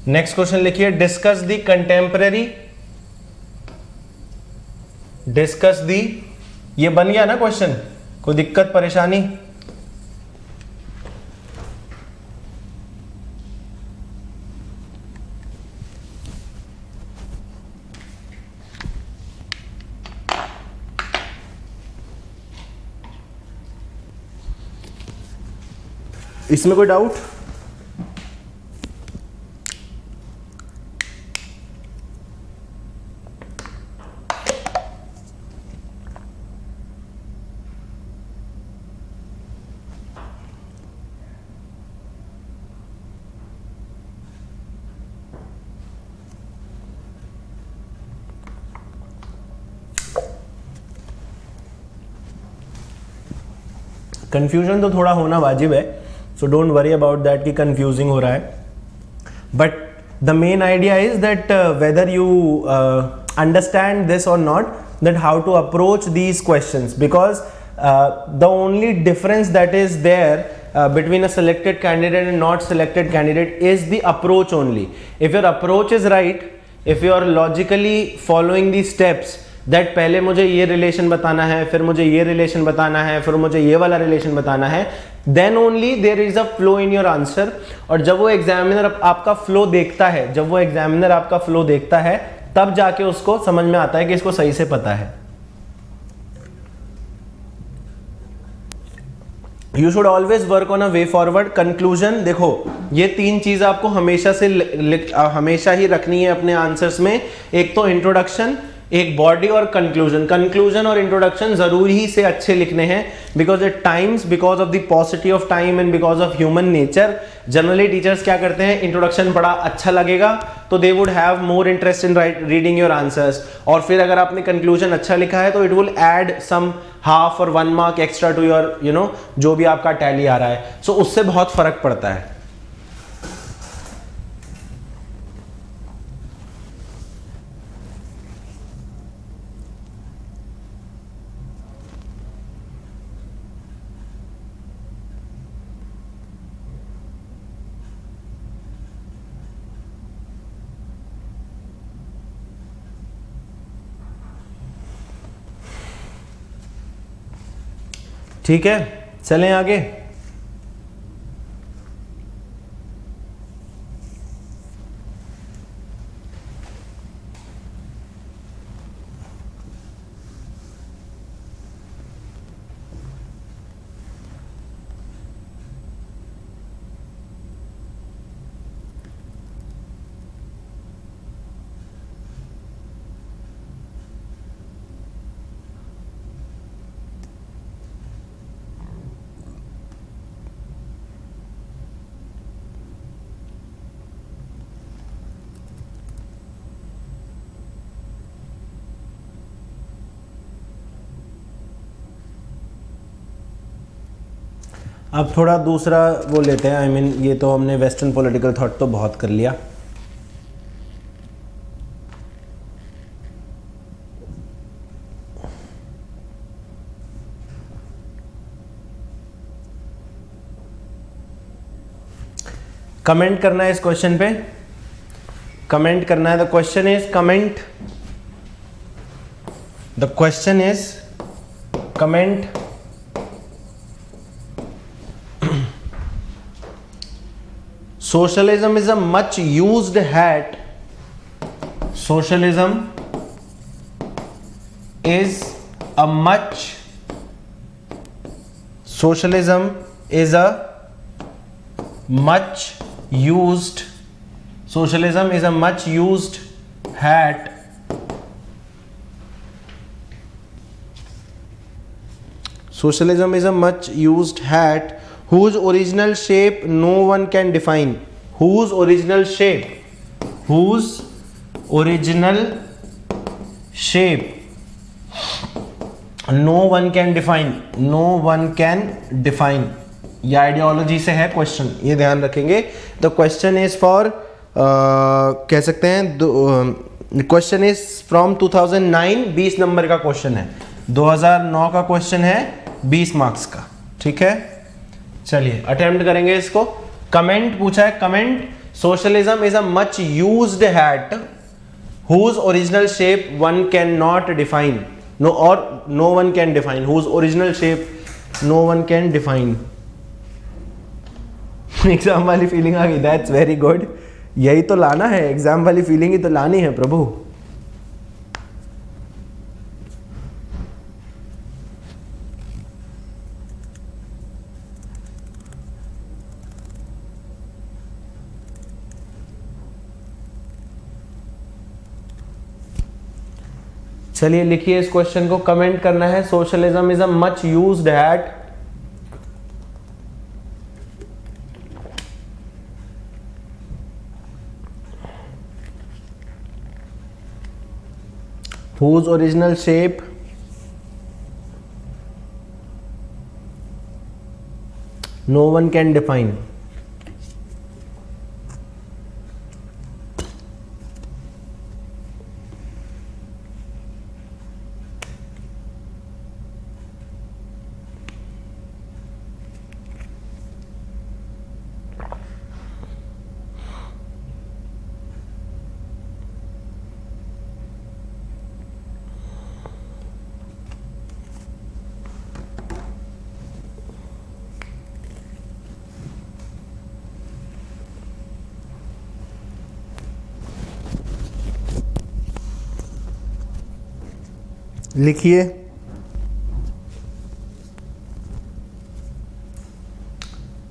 नेक्स्ट क्वेश्चन लिखिए, डिस्कस दी, ये बन गया ना क्वेश्चन, कोई दिक्कत परेशानी? इसमें कोई डाउट? कंफ्यूजन तो थोड़ा होना वाजिब है, so don't worry about that कि कंफ्यूजिंग हो रहा है, but the main idea is that whether you understand this or not, that how to approach these questions, because the only difference that is there between a selected candidate and not selected candidate is the approach only. If your approach is right, if you are logically following these steps, that पहले मुझे ये रिलेशन बताना है, फिर मुझे ये रिलेशन बताना है, फिर मुझे ये वाला रिलेशन बताना है, then only there is a flow in your answer. और जब वो एग्जामिनर आपका फ्लो देखता है, तब जाके उसको समझ में आता है कि इसको सही से पता है। You should always work on a way forward. Conclusion, देखो ये तीन चीज आपको हमेशा ही रखनी है अपने आंसर्स में। एक तो इंट्रोडक्शन, एक बॉडी और कंक्लूजन और इंट्रोडक्शन जरूरी से अच्छे लिखने हैं, because at times, because of the paucity of time and because of human nature, generally teachers क्या करते हैं, इंट्रोडक्शन पढ़ा अच्छा लगेगा तो they would have more interest in reading your answers, और फिर अगर आपने कंक्लूजन अच्छा लिखा है तो it will add some half और 1 मार्क एक्स्ट्रा टू योर जो भी आपका टैली आ रहा है, सो उससे बहुत फर्क पड़ता है। ठीक है, चलें आगे। अब थोड़ा दूसरा वो लेते हैं, आई मीन ये तो हमने वेस्टर्न पॉलिटिकल थॉट तो बहुत कर लिया। कमेंट करना है इस क्वेश्चन पे, कमेंट करना है। The question is comment, the question is comment socialism is a much used hat, socialism is a much, socialism is a much used, socialism is a much used hat socialism is a much used hat whose original shape no one can define, whose original shape, whose original shape no one can define, no one can define, ये आइडियोलॉजी से है क्वेश्चन, ये ध्यान रखेंगे। द क्वेश्चन इज फॉर कह सकते हैं क्वेश्चन इज फ्रॉम 2009, 20 नंबर का क्वेश्चन है, 2009 का क्वेश्चन है, 20 मार्क्स का, ठीक है। चलिए अटेम्प्ट करेंगे इसको। कमेंट पूछा है, comment socialism is a much used hat whose original shape one cannot define, no one can define, whose original shape no one can define। Exam वाली फीलिंग आ गई, दैट्स वेरी गुड। यही तो लाना है, एग्जाम वाली फीलिंग ही तो लानी है प्रभु। चलिए लिखिए इस क्वेश्चन को, कमेंट करना है। Socialism is a much used hat whose original shape no one can define। लिखिए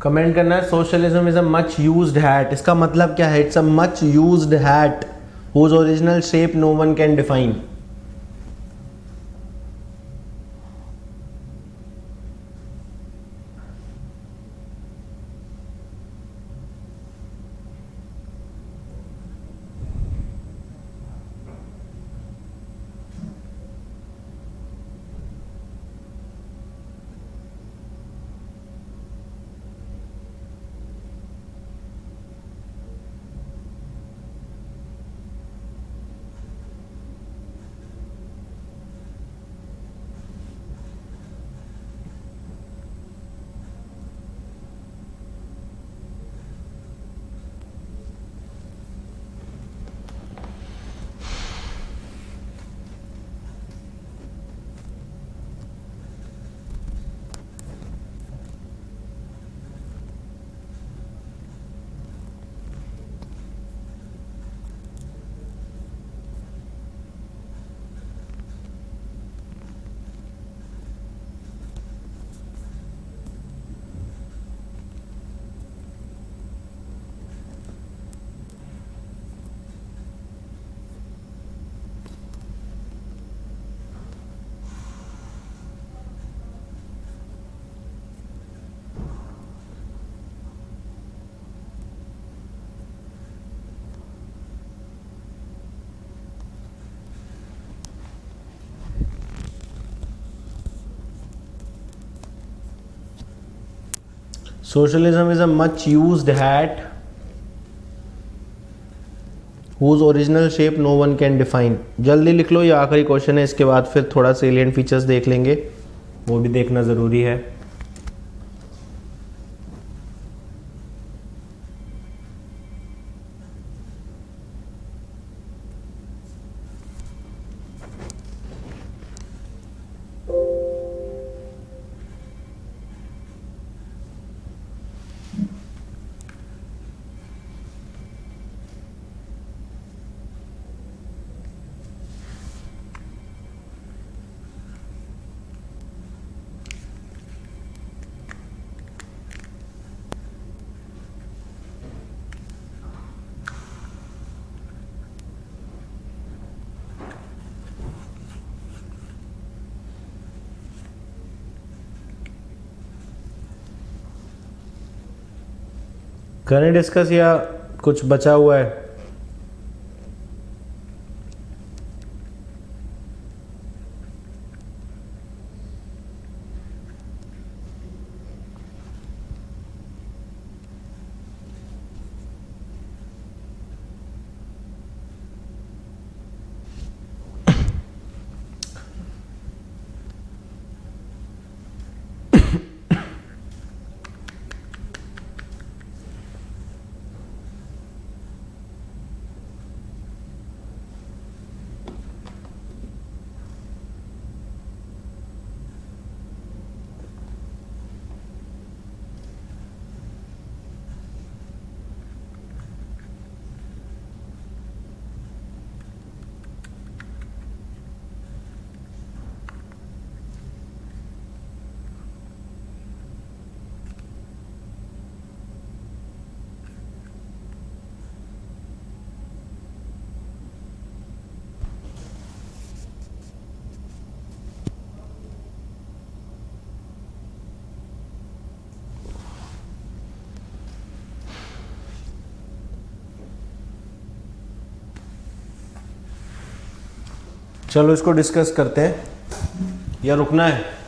कमेंट करना है। Socialism is a much used hat, इसका मतलब क्या है? It's a much used hat whose original shape no one can define. Socialism is a much used hat whose original shape no one can define। जल्दी लिख लो, ये आखिरी क्वेश्चन है, इसके बाद फिर थोड़ा सेलिएंट फीचर्स देख लेंगे, वो भी देखना ज़रूरी है। करें डिस्कस या कुछ बचा हुआ है? चलो इसको डिस्कस करते हैं या रुकना है?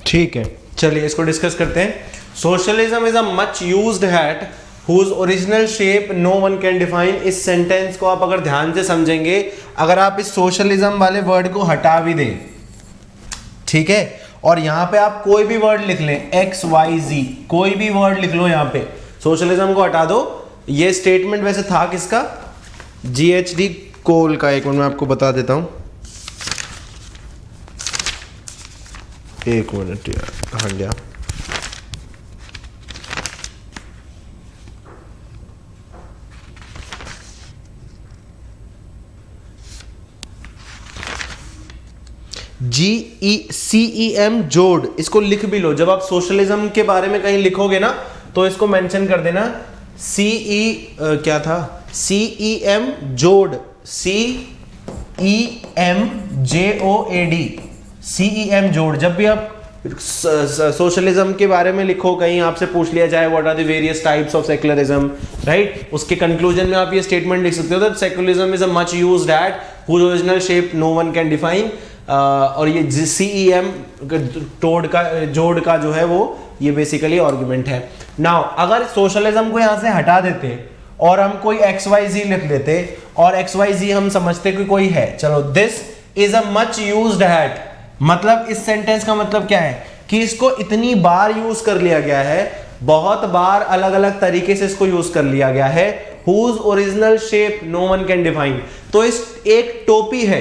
ठीक है, चलिए इसको डिस्कस करते हैं। Socialism is a much used hat whose original shape no one can define. इस सेंटेंस को आप अगर ध्यान से समझेंगे, अगर आप इस सोशलिज्म वाले वर्ड को हटा भी दें, ठीक है, और यहां पे आप कोई भी वर्ड लिख लें, एक्स वाई जी, कोई भी वर्ड लिख लो, यहां पे सोशलिज्म को हटा दो। ये स्टेटमेंट वैसे था किसका? GHD कोल का। एक मिनट मैं आपको बता देता हूं, एक मिनट यार, कहाँ गया? GECEM जोड़, इसको लिख भी लो। जब आप सोशलिज्म के बारे में कहीं लिखोगे ना, तो इसको मेंशन कर देना, क्या था? CEM जोड़, CEMJOAD, CEM जोड़। जब भी आप सोशलिज्म के बारे में लिखो, कहीं आपसे पूछ लिया जाए what are the various types of secularism, right, उसके कंक्लूजन में आप ये स्टेटमेंट लिख सकते हो that secularism is a much used hat whose original shape no one can define. और ये CEM जोड़ का जो है वो ये बेसिकली आर्गुमेंट है। नाउ अगर सोशलिज्म को यहां से हटा देते और हम कोई XYZ लिख लेते, और XYZ हम समझते कि कोई है, चलो this is a much used hat, मतलब इस सेंटेंस का मतलब क्या है कि इसको इतनी बार यूज कर लिया गया है, बहुत बार अलग अलग तरीके से इसको यूज कर लिया गया है। Whose original shape no one can define. तो इस एक टोपी है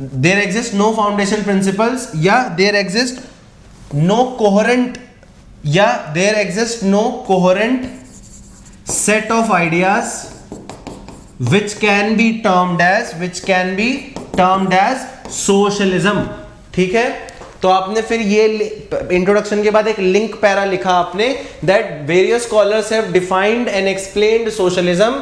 there exist no foundation principles, या देयर एग्जिस्ट नो कोहेरेंट, या there exist no coherent set of ideas which can be termed as socialism। ठीक है, तो आपने फिर ये इंट्रोडक्शन के बाद एक लिंक पैरा लिखा आपने, that various scholars have defined and explained socialism,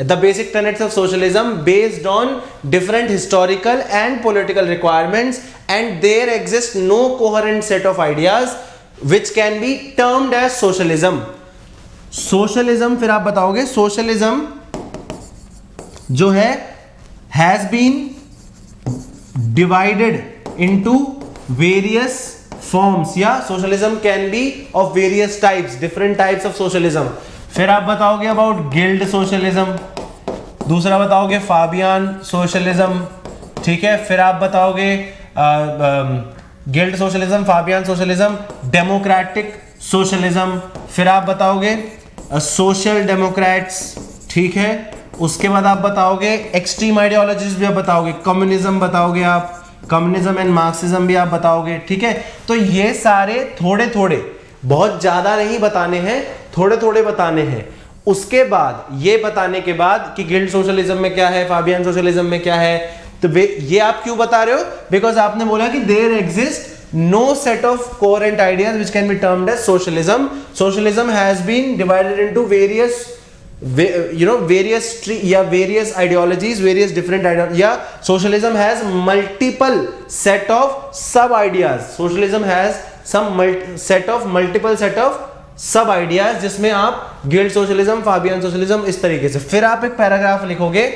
the basic tenets of socialism based on different historical and political requirements, and there exists no coherent set of ideas which can be termed as socialism। socialism फिर आप बताओगे, socialism जो है has been divided into various forms, या socialism can be of various types, different types of socialism. फिर आप बताओगे अबाउट गिल्ड सोशलिज्म, दूसरा बताओगे फाबियन सोशलिज्म। ठीक है, फिर आप बताओगे guild socialism, Fabian socialism, democratic socialism, फिर आप बताओगे सोशल डेमोक्रेट्स। ठीक है, उसके बाद आप बताओगे एक्सट्रीम आइडियोलॉजीज भी आप बताओगे, कम्युनिज्म बताओगे आप, कम्युनिज्म एंड मार्क्सिज्म भी आप बताओगे। ठीक है, तो ये सारे थोड़े थोड़े, बहुत ज्यादा नहीं बताने हैं, थोड़े थोड़े बताने हैं। उसके बाद ये बताने के बाद कि गिल्ड सोशलिज्म में क्या है, फाबियन सोशलिज्म में क्या है, तो ये आप क्यों बता रहे हो? बिकॉज आपने बोला कि there exist no set of coherent ideas which can be termed as socialism. Socialism has been divided into various various various ideologies, various different ideas, yeah, socialism has multiple set of sub ideas, socialism has some multiple set of सब आइडियाज, जिसमें आप गिल्ड सोशलिज्म, फाबियन सोशलिज्म, इस तरीके से। फिर आप एक पैराग्राफ लिखोगे,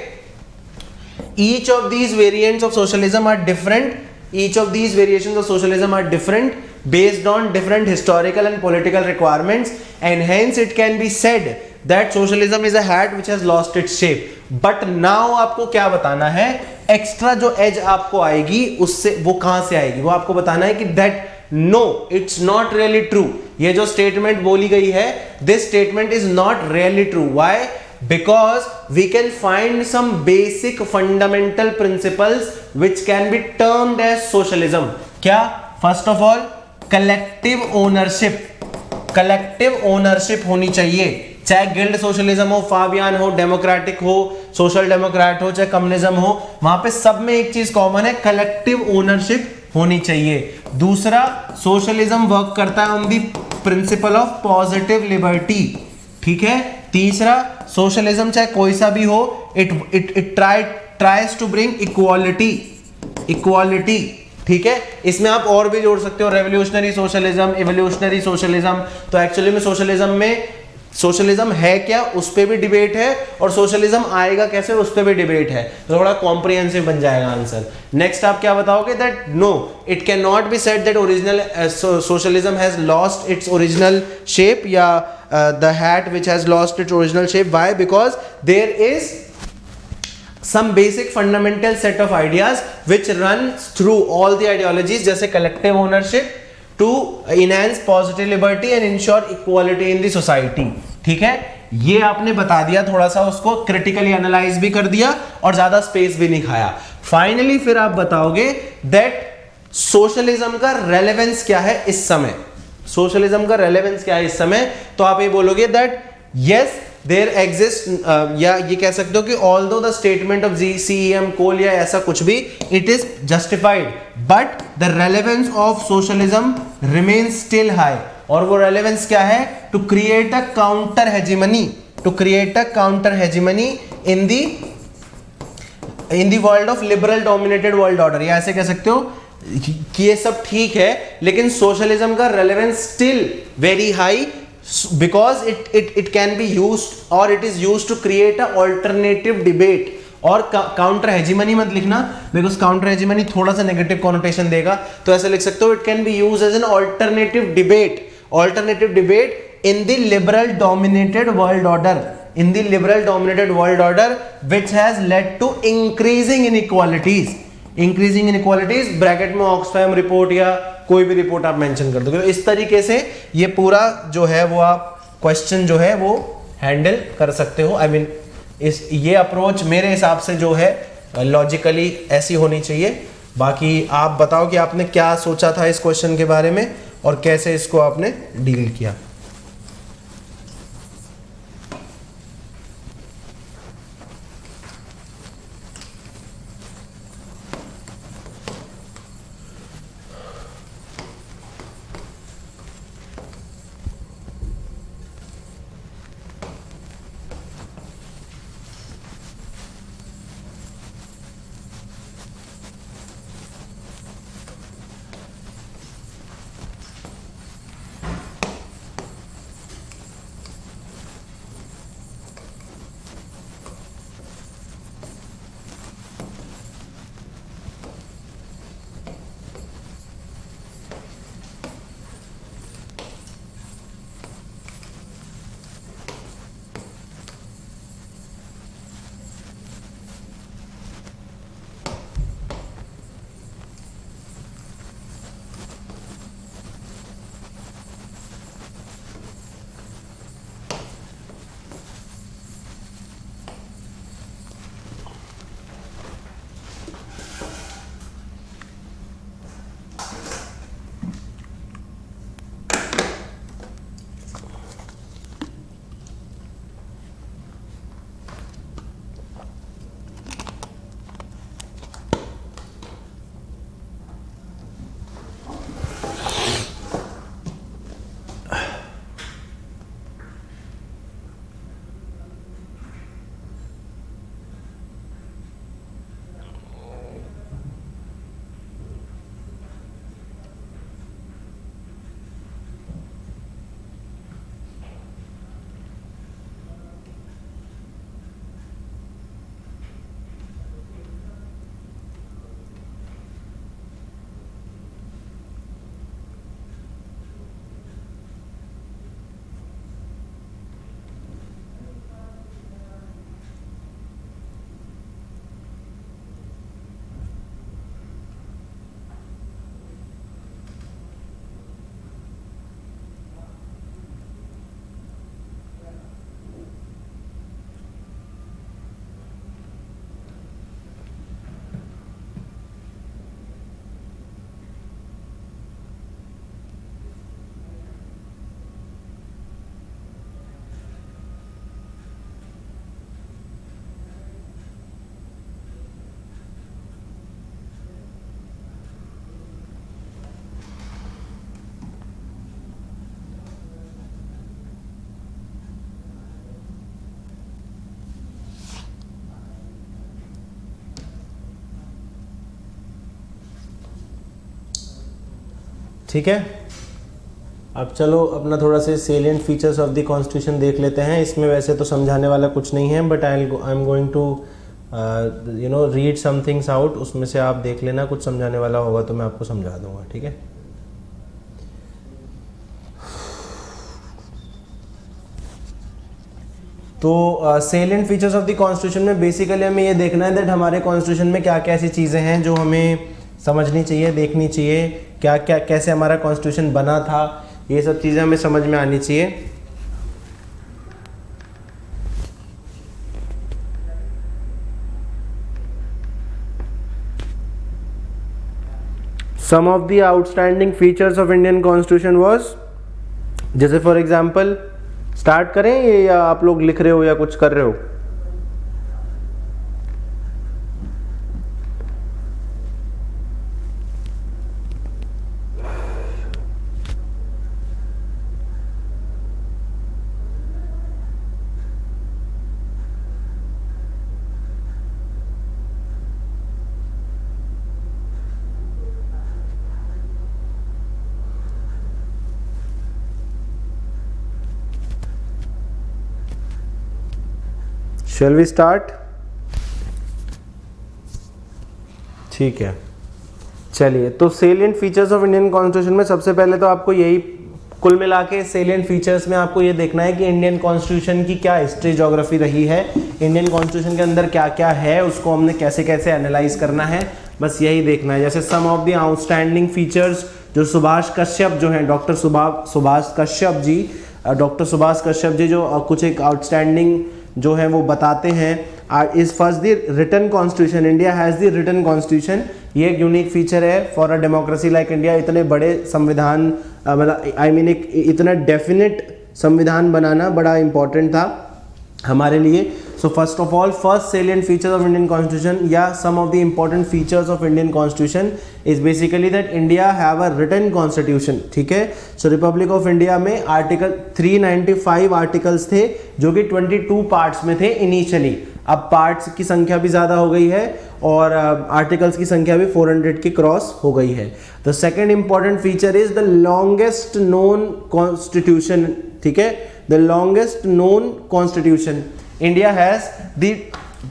each of these variants of socialism are different, each of these variations of socialism are different based on different historical and political requirements, and hence it can be said that socialism is a hat which has lost its shape। but now आपको क्या बताना है, एक्स्ट्रा जो एज आपको आएगी उससे, वो कहां से आएगी, वो आपको बताना है कि that no it's not really true, ये जो स्टेटमेंट बोली गई है, this statement is not really true। why? because we can find some basic fundamental principles which can be termed as socialism। क्या? first of all collective ownership होनी चाहिए, चाहे गिल्ड सोशलिज्म हो, फाबियन हो, डेमोक्रेटिक हो, सोशल डेमोक्रेट हो, चाहे कम्युनिज्म हो, वहां पे सब में एक चीज कॉमन है, कलेक्टिव ओनरशिप होनी चाहिए। दूसरा, सोशलिज्म वर्क करता है on the principle of positive liberty. ठीक है, तीसरा, सोशलिज्म चाहे कोई सा भी हो, it tries to bring equality. ठीक है, इसमें आप और भी जोड़ सकते हो, रेवोल्यूशनरी सोशलिज्म, इवोल्यूशनरी सोशलिज्म। तो एक्चुअली में सोशलिज्म है क्या, उस पे भी डिबेट है, और सोशलिज्म आएगा कैसे, उस पे भी डिबेट है। तो थोड़ा कॉम्प्रिहेंसिव बन जाएगा आंसर। नेक्स्ट आप क्या बताओगे, that no it can not be said that original socialism has lost its original shape, या the hat which has lost its original shape. Why? Because there is some basic fundamental set of ideas which runs through all the ideologies, जैसे collective ownership to enhance positive liberty and ensure equality in the society। ठीक है, ये आपने बता दिया, थोड़ा सा उसको क्रिटिकली एनालाइज भी कर दिया और ज्यादा स्पेस भी नहीं खाया। फाइनली फिर आप बताओगे दैट सोशलिज्म का रेलेवेंस क्या है इस समय, सोशलिज्म का रेलेवेंस क्या है इस समय। तो आप ये बोलोगे दैट यस देयर एग्जिस्ट, या ये कह सकते हो कि although the statement of CEM Cole या ऐसा कुछ भी, it is justified, but the relevance of socialism remains still high. और वो रेलेवेंस क्या है, to create a counter hegemony in the world of liberal dominated world order. या ऐसे कह सकते हो कि ये सब ठीक है, लेकिन सोशलिज्म का relevance still very high, because it can be used or it is used to create a alternative debate। और काउंटर हेजिमनी मत लिखना, बिकॉज काउंटर हेजिमनी थोड़ा सा नेगेटिव कॉनोटेशन देगा। तो ऐसे लिख सकते हो, it can be used as an alternative debate in the liberal dominated world order which has led to increasing inequalities। Bracket में ऑक्सफैम रिपोर्ट या कोई भी रिपोर्ट आप मेंशन कर दो। इस तरीके से ये पूरा जो है वो आप क्वेश्चन जो है वो हैंडल कर सकते हो। I mean, ये अप्रोच मेरे हिसाब से जो है लॉजिकली ऐसी होनी चाहिए। बाकी आप बताओ कि आपने क्या सोचा था इस क्वेश्चन के बारे में और कैसे इसको आपने डील किया। ठीक है, अब चलो अपना थोड़ा से salient features of the constitution देख लेते हैं। इसमें वैसे तो समझाने वाला कुछ नहीं है, but I am going to read some things out. उसमें से आप देख लेना, कुछ समझाने वाला होगा तो मैं आपको समझा दूंगा। ठीक है, तो salient features of the constitution में बेसिकली हमें ये देखना है दैट हमारे कॉन्स्टिट्यूशन में क्या क्या ऐसी चीज़ें हैं जो हमें समझनी चाहिए, देखनी चाहिए, क्या क्या कैसे हमारा कॉन्स्टिट्यूशन बना था, ये सब चीज़ें हमें समझ में आनी चाहिए। Some of the outstanding features of Indian constitution was, जैसे फॉर एग्जाम्पल स्टार्ट करें ये, या आप लोग लिख रहे हो या कुछ कर रहे हो? Shall we start? ठीक है, चलिए। तो salient features of Indian constitution में सबसे पहले तो आपको यही कुल मिला के सेलिएंट फीचर्स में आपको ये देखना है कि इंडियन कॉन्स्टिट्यूशन की क्या हिस्ट्री ज्योग्राफी रही है, इंडियन कॉन्स्टिट्यूशन के अंदर क्या क्या है, उसको हमने कैसे कैसे एनालाइज करना है, बस यही देखना है। जैसे सम ऑफ द आउटस्टैंडिंग फीचर्स जो सुभाष कश्यप जो हैं, डॉक्टर सुभाष कश्यप जी जो कुछ एक आउटस्टैंडिंग जो है वो बताते हैं। Is first the written constitution, India has the written constitution. ये एक यूनिक फीचर है for a democracy like India. इतने बड़े संविधान मतलब आई मीन एक इतना डेफिनेट संविधान बनाना बड़ा इंपॉर्टेंट था हमारे लिए। So first of all, first salient features of Indian Constitution या some of the important features of Indian Constitution is basically that India have a written constitution, ठीक है। सो रिपब्लिक ऑफ इंडिया में आर्टिकल 395 आर्टिकल्स थे जो कि 22 पार्ट्स में थे इनिशियली। अब पार्ट्स की संख्या भी ज़्यादा हो गई है और आर्टिकल्स की संख्या भी 400 की क्रॉस हो गई है। The second important feature is the longest known constitution, ठीक है, the longest known constitution. India has the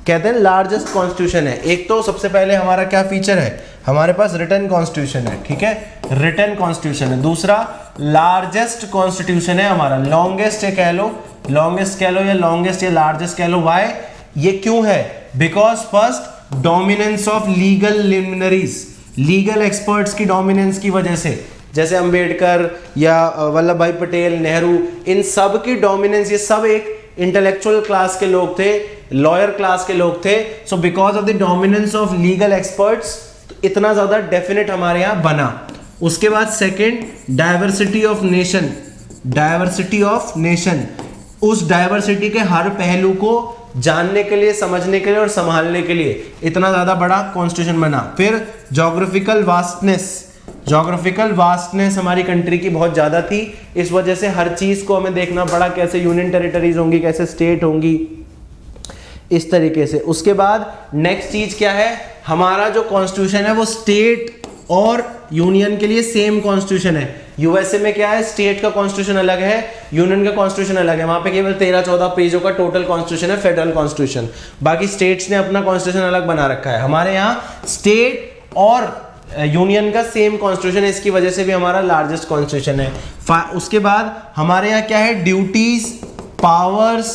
कहते हैं लार्जेस्ट कॉन्स्टिट्यूशन है। एक तो सबसे पहले हमारा क्या फीचर है, हमारे पास रिटन कॉन्स्टिट्यूशन है, ठीक है, रिटन कॉन्स्टिट्यूशन है। दूसरा लार्जेस्ट कॉन्स्टिट्यूशन है हमारा, लॉन्गेस्ट कह लो, लॉन्गेस्ट कह लो या लॉन्गेस्ट या लार्जेस्ट कह लो। वाई, ये क्यों है? Because first dominance of legal luminaries, legal experts की डोमिनेंस की वजह से, जैसे अंबेडकर या वल्लभ भाई पटेल, नेहरू, इन सब की डोमिनेंस, ये सब एक इंटेलेक्चुअल क्लास के लोग थे, लॉयर क्लास के लोग थे। So because of the dominance of legal experts इतना ज्यादा डेफिनेट हमारे यहाँ बना। उसके बाद second, diversity of nation, diversity of nation, उस डाइवर्सिटी के हर पहलू को जानने के लिए, समझने के लिए और संभालने के लिए इतना ज्यादा बड़ा कॉन्स्टिट्यूशन बना। फिर जोग्राफिकल वास्टनेस, जोग्राफिकल वास्टनेस हमारी कंट्री की बहुत ज़्यादा थी, इस वजह से हर चीज़ को हमें देखना पड़ा, कैसे यूनियन टेरिटरीज होंगी, कैसे स्टेट होंगी, इस तरीके से। उसके बाद नेक्स्ट चीज़ क्या है, हमारा जो कॉन्स्टिट्यूशन है वो स्टेट और यूनियन के लिए सेम कॉन्स्टिट्यूशन है। यूएसए में क्या है, स्टेट का कॉन्स्टिट्यूशन अलग है, यूनियन का कॉन्स्टिट्यूशन अलग है। वहां पे केवल 13-14 पेजों का टोटल कॉन्स्टिट्यूशन है, फेडरल कॉन्स्टिट्यूशन। बाकी स्टेट्स ने अपना कॉन्स्टिट्यूशन अलग बना रखा है। हमारे यहाँ स्टेट और यूनियन का सेम कॉन्स्टिट्यूशन है, इसकी वजह से भी हमारा लार्जेस्ट कॉन्स्टिट्यूशन है। उसके बाद हमारे यहाँ क्या है, ड्यूटीज, पावर्स,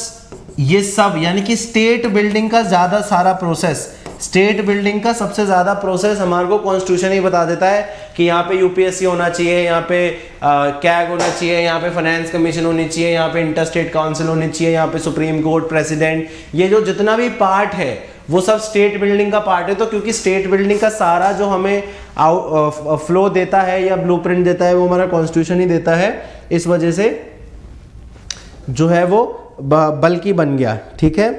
ये सब, यानी कि स्टेट बिल्डिंग का ज्यादा सारा प्रोसेस, स्टेट बिल्डिंग का सबसे ज्यादा प्रोसेस हमारे को कॉन्स्टिट्यूशन ही बता देता है कि यहाँ पे यूपीएससी होना चाहिए, यहाँ पे कैग होना चाहिए, यहाँ पे फाइनेंस कमीशन होनी चाहिए, यहाँ पे इंटर स्टेट काउंसिल होनी चाहिए, यहाँ पे सुप्रीम कोर्ट, प्रेसिडेंट, ये जो जितना भी पार्ट है वो सब स्टेट बिल्डिंग का पार्ट है। तो क्योंकि स्टेट बिल्डिंग का सारा जो हमें फ्लो देता है या ब्लूप्रिंट देता है वो हमारा कॉन्स्टिट्यूशन ही देता है, इस वजह से जो है वो बल्कि बन गया, ठीक है।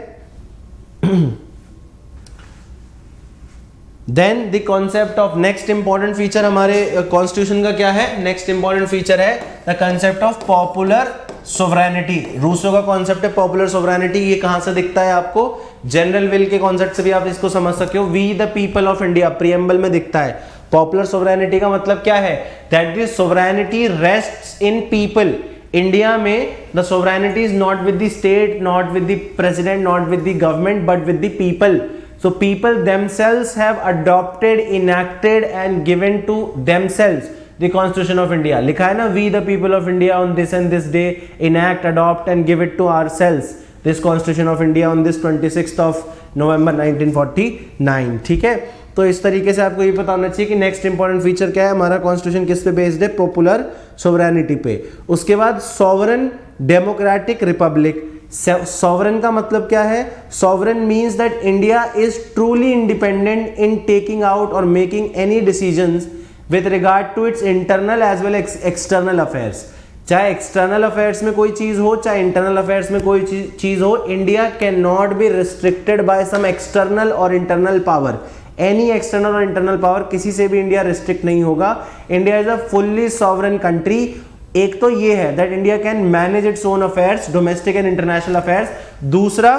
Then the concept of next important feature हमारे कॉन्स्टिट्यूशन का क्या है, नेक्स्ट इंपॉर्टेंट फीचर है the concept of popular sovereignty. Rousseau का कॉन्सेप्ट है पॉपुलर सोवरेनिटी। ये कहां से दिखता है आपको, जनरल विल के कॉन्सेप्ट से भी आप इसको समझ सकते हो। We the people of India preamble में दिखता है। पॉपुलर सोवरेनिटी का मतलब क्या है, that the sovereignty rests in people. India में the sovereignty is not with the state, not with the president, not with the government, but with the people. So people themselves have adopted, enacted and given to themselves the Constitution of India. लिखा है ना, we the people of India on this and this day enact, adopt and give it to ourselves this Constitution of India on this 26th of November 1949, ठीक है। तो इस तरीके से आपको ये पता होना चाहिए कि नेक्स्ट इंपॉर्टेंट फीचर क्या है, हमारा कॉन्स्टिट्यूशन किस पे बेस्ड है, पॉपुलर सोवरेनिटी पे। उसके बाद सॉवरन डेमोक्रेटिक रिपब्लिक। सॉवरन का मतलब क्या है, sovereign means that India is truly independent in taking out or making any decisions with regard to its internal as well external affairs. चाहे एक्सटर्नल अफेयर्स में कोई चीज हो, चाहे इंटरनल अफेयर्स में कोई चीज हो, India can not be restricted by some external और इंटरनल पावर। एनी एक्सटर्नल और इंटरनल पावर, किसी से भी इंडिया रिस्ट्रिक्ट नहीं होगा। India is a fully sovereign country. एक तो ये है that India can manage its own affairs, domestic and international affairs. दूसरा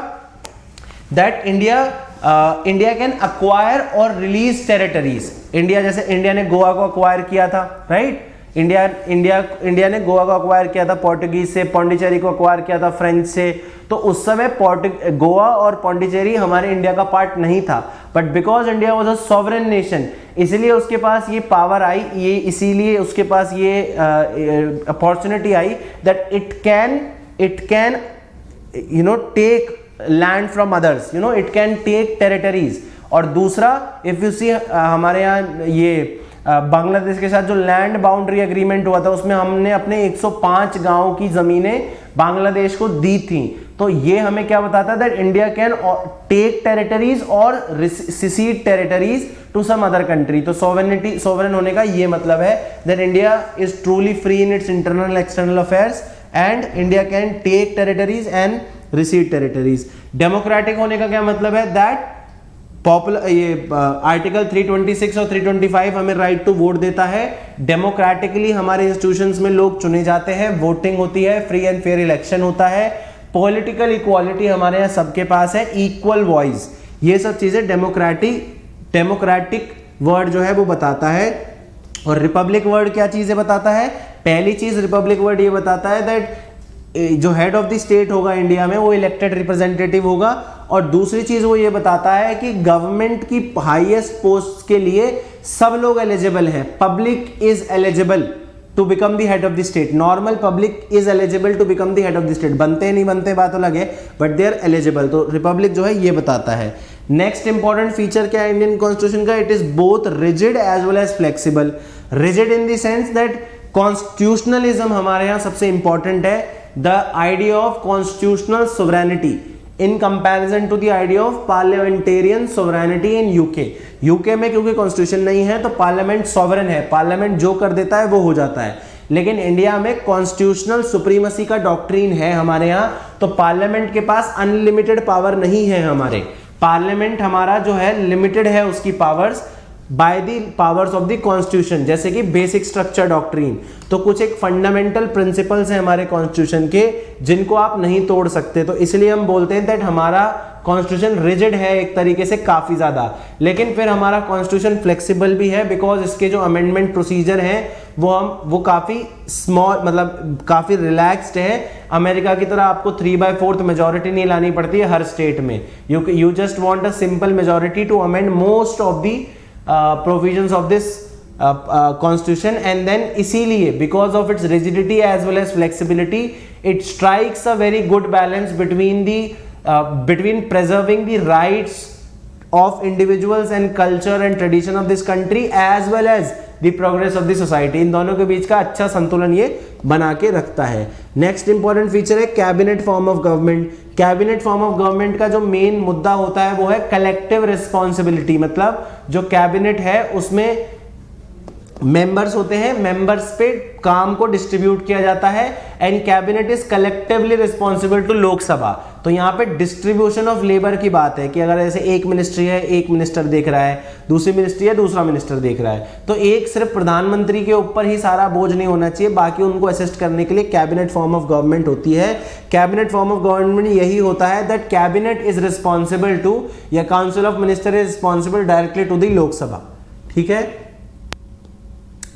दैट इंडिया कैन अक्वायर और रिलीज टेरिटरीज। इंडिया, जैसे इंडिया ने गोवा को अक्वायर किया था, राइट। इंडिया ने गोवा को अक्वायर किया था पोर्टुगीज से, पौंडीचेरी को अक्वायर किया था फ्रेंच से। तो उस समय गोवा और पौंडीचेरी हमारे इंडिया का पार्ट नहीं था, but because India was a sovereign nation, इसलिए उसके पास ये पावर आई, ये इसीलिए उसके पास ये अपॉर्चुनिटी आई that it can you know take land from others, you know it can take territories. और दूसरा, इफ यू सी हमारे यहाँ ये बांग्लादेश के साथ जो लैंड बाउंड्री एग्रीमेंट हुआ था, उसमें हमने अपने 105 गांव की जमीनें बांग्लादेश को दी थी। तो ये हमें क्या बताता है, that India can take territories और secede territories to some other country. तो सोवरेनिटी, सोवरेन होने का ये मतलब है that India is truly free in its internal external affairs and India can take territories and recede territories. Democratic होने का क्या मतलब है, दैट पॉपुलर, ये आर्टिकल 326 और 325 हमें राइट टू वोट देता है। डेमोक्रेटिकली हमारे इंस्टीट्यूशंस में लोग चुने जाते हैं, वोटिंग होती है, फ्री एंड फेयर इलेक्शन होता है, पॉलिटिकल इक्वालिटी हमारे यहाँ सबके पास है, इक्वल वॉइस, ये सब चीजें डेमोक्रेटिक वर्ड जो है वो बताता है। और रिपब्लिक वर्ड क्या चीजें बताता है, पहली चीज रिपब्लिक वर्ड ये बताता है दैट जो हेड ऑफ द स्टेट होगा इंडिया में वो इलेक्टेड रिप्रेजेंटेटिव होगा, और दूसरी चीज वो ये बताता है कि गवर्नमेंट की हाईएस्ट पोस्ट के लिए सब लोग एलिजिबल हैं। Public is eligible to become the head of the state, normal public is eligible to become the head of the state, बनते नहीं बनते बात अलग है, बट दे आर एलिजिबल। तो रिपब्लिक जो है ये बताता है। नेक्स्ट इंपॉर्टेंट फीचर क्या है इंडियन कॉन्स्टिट्यूशन का, it is both rigid as well as flexible. Rigid in the sense that constitutionalism हमारे यहाँ सबसे इंपॉर्टेंट है, the idea of constitutional sovereignty in comparison to the idea of parliamentarian sovereignty in UK में क्योंकि कॉन्स्टिट्यूशन नहीं है तो पार्लियामेंट सॉवरेन है, पार्लियामेंट जो कर देता है वो हो जाता है, लेकिन इंडिया में कॉन्स्टिट्यूशनल सुप्रीमसी का डॉक्ट्रीन है हमारे यहाँ, तो पार्लियामेंट के पास अनलिमिटेड पावर नहीं है। हमारे पार्लियामेंट हमारा जो है लिमिटेड है उसकी powers by the powers of the constitution, जैसे कि बेसिक स्ट्रक्चर डॉक्ट्रीन। तो कुछ एक फंडामेंटल प्रिंसिपल्स हैं हमारे कॉन्स्टिट्यूशन के जिनको आप नहीं तोड़ सकते, तो इसलिए हम बोलते हैं दैट हमारा कॉन्स्टिट्यूशन रिजिड है एक तरीके से काफी ज्यादा, लेकिन फिर हमारा कॉन्स्टिट्यूशन फ्लेक्सिबल भी है, बिकॉज इसके जो अमेंडमेंट प्रोसीजर हैं वो काफी स्मॉल, मतलब काफी रिलैक्स्ड है। अमेरिका की तरह आपको 3/4 मेजोरिटी नहीं लानी पड़ती है हर स्टेट में, you just want a simple majority to amend most of the provisions of this constitution, and then इसीलिए because of its rigidity as well as flexibility it strikes a very good balance between preserving the rights of individuals and culture and tradition of this country as well as the progress of the society। इन दोनों के बीच का अच्छा संतुलन ये बना के रखता है। नेक्स्ट इंपॉर्टेंट फीचर है cabinet form of government. Cabinet form of government का जो मेन मुद्दा होता है वो है कलेक्टिव रिस्पॉन्सिबिलिटी, मतलब जो कैबिनेट है उसमें मेंबर्स होते हैं, मेंबर्स पे काम को डिस्ट्रीब्यूट किया जाता है, and cabinet is collectively responsible to Lok Sabha. तो यहाँ पे डिस्ट्रीब्यूशन ऑफ लेबर की बात है कि अगर ऐसे एक मिनिस्ट्री है, एक मिनिस्टर देख रहा है, दूसरी मिनिस्ट्री है, दूसरा मिनिस्टर देख रहा है, तो एक सिर्फ प्रधानमंत्री के ऊपर ही सारा बोझ नहीं होना चाहिए, बाकी उनको असिस्ट करने के लिए कैबिनेट फॉर्म ऑफ गवर्नमेंट होती है। कैबिनेट फॉर्म ऑफ गवर्नमेंट यही होता है that cabinet is responsible to, या council of minister is responsible directly to the Lok Sabha. ठीक है।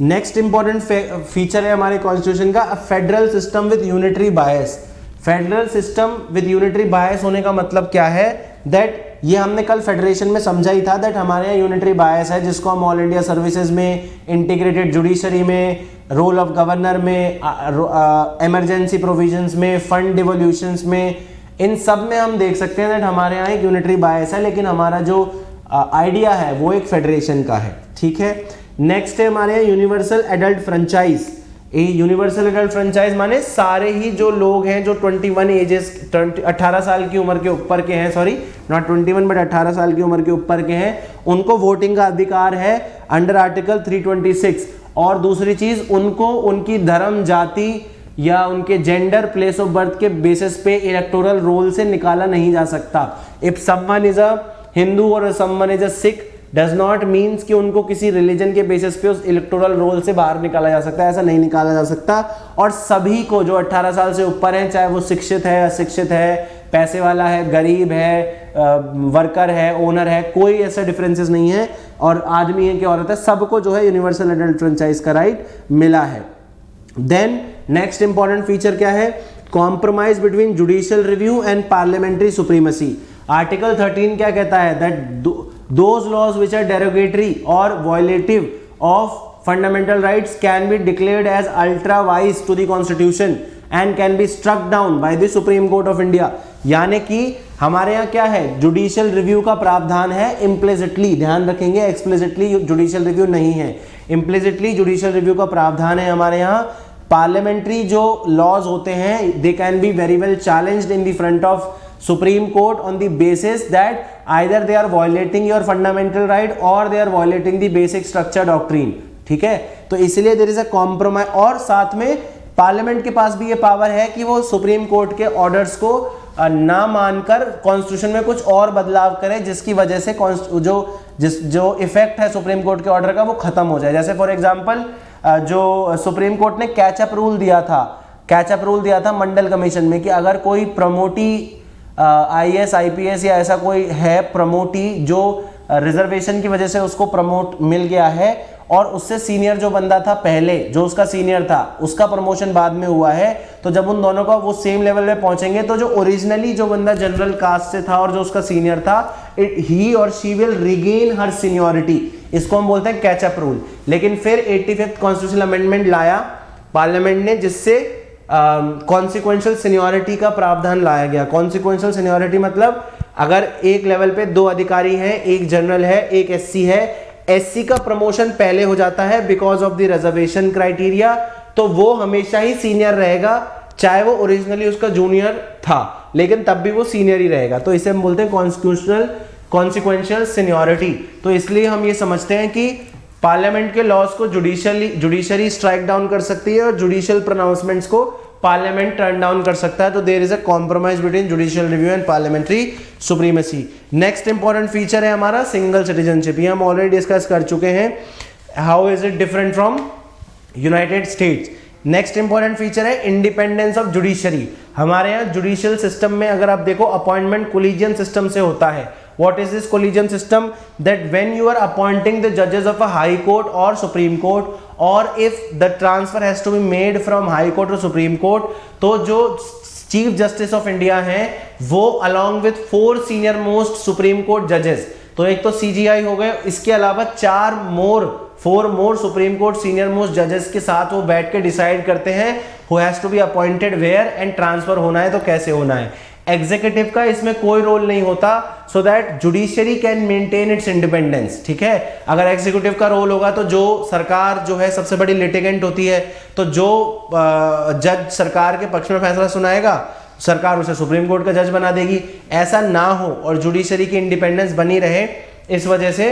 नेक्स्ट इंपॉर्टेंट फीचर है हमारे कॉन्स्टिट्यूशन का federal system with unitary bias. Federal system with unitary bias होने का मतलब क्या है, दैट ये हमने कल फेडरेशन में समझा ही था दैट हमारे यहाँ यूनिटरी बायस है, जिसको हम ऑल इंडिया सर्विसेज में, इंटीग्रेटेड जुडिशरी में, रोल ऑफ गवर्नर में, इमरजेंसी प्रोविजंस में, फंड डिवोल्यूशंस में, इन सब में हम देख सकते हैं दैट हमारे यहाँ एक यूनिटरी बायस है, लेकिन हमारा जो आइडिया है वो एक फेडरेशन का है। ठीक है। नेक्स्ट है हमारे यहाँ universal adult franchise. Universal adult franchise माने सारे ही जो लोग हैं जो 21 एजेस 18 साल की उम्र के ऊपर के हैं, सॉरी नॉट 21 बट 18 साल की उम्र के ऊपर के हैं, उनको वोटिंग का अधिकार है अंडर आर्टिकल 326। और दूसरी चीज, उनको उनकी धर्म, जाति या उनके जेंडर, प्लेस ऑफ बर्थ के बेसिस पे इलेक्टोरल रोल से निकाला नहीं जा सकता। If someone is a Hindu और someone is a Sikh does not means कि उनको किसी रिलीजन के बेसिस पे उस इलेक्टोरल रोल से बाहर निकाला जा सकता है, ऐसा नहीं निकाला जा सकता। और सभी को जो 18 साल से ऊपर हैं, चाहे वो शिक्षित है, अशिक्षित है, पैसे वाला है, गरीब है, वर्कर है, ओनर है, कोई ऐसा डिफरेंसेस नहीं है, और आदमी है कि औरत है, सबको जो है यूनिवर्सल एडल्ट फ्रेंचाइज का राइट मिला है। देन नेक्स्ट इंपॉर्टेंट फीचर क्या है, compromise between judicial review and parliamentary supremacy. Article 13 क्या कहता है, that those laws which are derogatory or violative of fundamental rights can be declared as ultra vires to the constitution and can be struck down by the Supreme Court of India। यानी कि हमारे यहाँ क्या है, जुडिशियल रिव्यू का प्रावधान है इम्प्लिसिटली, ध्यान रखेंगे, एक्सप्लिसिटली जुडिशियल रिव्यू नहीं है, इम्प्लिसिटली जुडिशियल रिव्यू का प्रावधान है हमारे यहाँ। पार्लियामेंट्री जो लॉज होते हैं they can be very well challenged in the front of supreme court on the basis that either they are violating your fundamental right और they are violating the basic structure doctrine, ठीक है। तो इसलिए देयर इज अ कॉम्प्रोमाइज, और साथ में पार्लियामेंट के पास भी ये पावर है कि वो सुप्रीम कोर्ट के ऑर्डर्स को ना मानकर कॉन्स्टिट्यूशन में कुछ और बदलाव करे, जिसकी वजह से जो इफेक्ट है सुप्रीम कोर्ट के ऑर्डर का वो खत्म हो जाए। जैसे फॉर एग्जांपल जो सुप्रीम कोर्ट ने कैचअप रूल दिया था मंडल कमीशन में कि अगर कोई प्रमोटी IAS IPS या ऐसा कोई है प्रमोटी जो रिजर्वेशन की वजह से उसको प्रमोट मिल गया है और उससे सीनियर जो बंदा था पहले, जो उसका सीनियर था, उसका प्रमोशन बाद में हुआ है, तो जब उन दोनों का वो सेम लेवल पे पहुंचेंगे तो जो ओरिजिनली जो बंदा जनरल कास्ट से था और जो उसका सीनियर था, ही और she will regain her seniority. इसको हम बोलते हैं कैचअप रूल। लेकिन फिर 85th कॉन्स्टिट्यूशनल अमेंडमेंट लाया पार्लियामेंट ने, जिससे कॉन्सिक्वेंशियल सीनियोरिटी का प्रावधान लाया गया। कॉन्सिक्वेंशियल सीनियोरिटी मतलब अगर एक लेवल पे दो अधिकारी हैं, एक जनरल है, एक SC है, SC का प्रमोशन पहले हो जाता है because of the reservation criteria, तो वो हमेशा ही सीनियर रहेगा, चाहे वो ओरिजिनली उसका जूनियर था, लेकिन तब भी वो सीनियर ही रहेगा। तो इसे हम बोलते हैं कॉन्स्टिट्यूशनल कॉन्सिक्वेंशियल सीनियोरिटी। तो इसलिए हम ये समझते हैं कि पार्लियामेंट के लॉज को जुडिशरी स्ट्राइक डाउन कर सकती है और जुडिशियल प्रोनाउंसमेंट्स को पार्लियामेंट टर्न डाउन कर सकता है। तो there is a compromise between judicial review and parliamentary supremacy. Next important feature है हमारा सिंगल सिटीजनशिप। ये हम ऑलरेडी डिस्कस कर चुके हैं, how is it different from United states. Next important feature है इंडिपेंडेंस ऑफ जुडिशरी। हमारे यहाँ जुडिशियल सिस्टम में अगर आप देखो अपॉइंटमेंट कोलिजियम सिस्टम से होता है। What is this collegium system? That when you are appointing the judges of a high court or supreme court, or if the transfer has to be made from high court to supreme court, तो जो चीफ जस्टिस ऑफ इंडिया हैं वो along with 4 senior most supreme court judges, तो एक तो CGI हो गए, इसके अलावा 4 more supreme court senior most जजेस के साथ वो बैठ के डिसाइड करते हैं who has to be appointed where and transfer होना है तो कैसे होना है। एग्जीक्यूटिव का इसमें कोई रोल नहीं होता, so that judiciary can maintain its independence, ठीक है। अगर एग्जीक्यूटिव का रोल होगा तो जो सरकार जो है सबसे बड़ी लिटिगेंट होती है, तो जो जज सरकार के पक्ष में फैसला सुनाएगा सरकार उसे सुप्रीम कोर्ट का जज बना देगी। ऐसा ना हो और जुडिशरी की इंडिपेंडेंस बनी रहे, इस वजह से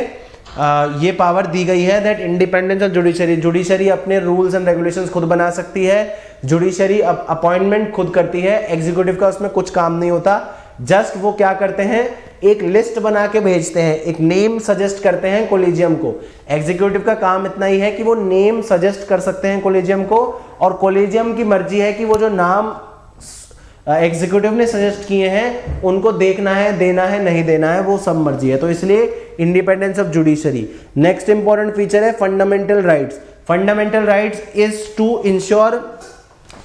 ये पावर दी गई है दैट इंडिपेंडेंस ऑफ जुडिशरी अपने रूल्स एंड रेगुलेशंस खुद बना सकती है, जुडिशरी अपॉइंटमेंट खुद करती है, एग्जीक्यूटिव का उसमें कुछ काम नहीं होता। जस्ट वो क्या करते हैं, एक लिस्ट बना के भेजते हैं, एक नेम सजेस्ट करते हैं कोलिजियम को। एग्जीक्यूटिव का काम इतना ही है कि वो नेम सजेस्ट कर सकते हैं कोलिजियम को, और कोलिजियम की मर्जी है कि वो जो नाम एग्जीक्यूटिव ने सजेस्ट किए हैं उनको देखना है, देना है, नहीं देना है, वो सब मर्जी है। तो इसलिए independence of judiciary. Next important feature है fundamental rights. Fundamental rights is to insure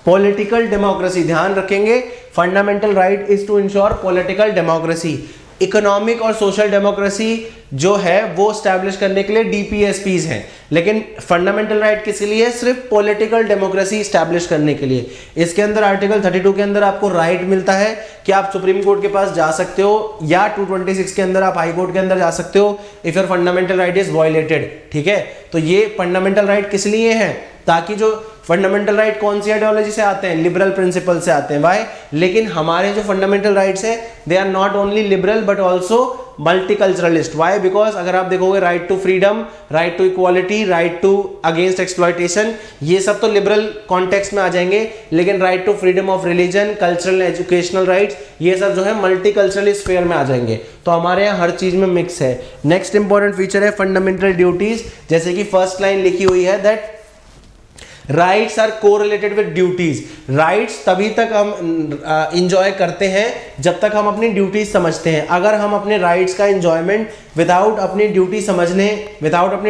political democracy. ध्यान रखेंगे, fundamental right is to insure political democracy. Economic और सोशल डेमोक्रेसी जो है वो स्टैब्लिश करने के लिए DPSPs हैं, लेकिन फंडामेंटल राइट किस लिए? सिर्फ पॉलिटिकल डेमोक्रेसी स्टैब्लिश करने के लिए। इसके अंदर आर्टिकल 32 के अंदर आपको राइट मिलता है कि आप सुप्रीम कोर्ट के पास जा सकते हो, या 226 के अंदर आप हाई कोर्ट के अंदर जा सकते हो if your fundamental right is violated, ठीक है। तो ये फंडामेंटल राइट किस लिए है? ताकि जो फंडामेंटल राइट कौन सी आइडियोलॉजी से आते हैं? लिबरल प्रिंसिपल से आते हैं, वाई? लेकिन हमारे जो फंडामेंटल राइट्स हैं they are not only liberal but also multiculturalist. Why? Because अगर आप देखोगे right to freedom, right to equality, right to against exploitation, ये सब तो लिबरल कॉन्टेक्स्ट में आ जाएंगे, लेकिन right to freedom of religion, cultural educational rights, ये सब जो है मल्टीकल्चरल स्फीयर में आ जाएंगे। तो हमारे यहाँ हर चीज में मिक्स है। नेक्स्ट इंपॉर्टेंट फीचर है फंडामेंटल ड्यूटीज। जैसे कि फर्स्ट लाइन लिखी हुई है that rights are correlated with duties. Rights तभी तक हम इंजॉय करते हैं जब तक हम अपनी ड्यूटीज समझते हैं। अगर हम अपने राइट्स का इंजॉयमेंट विदाउट अपनी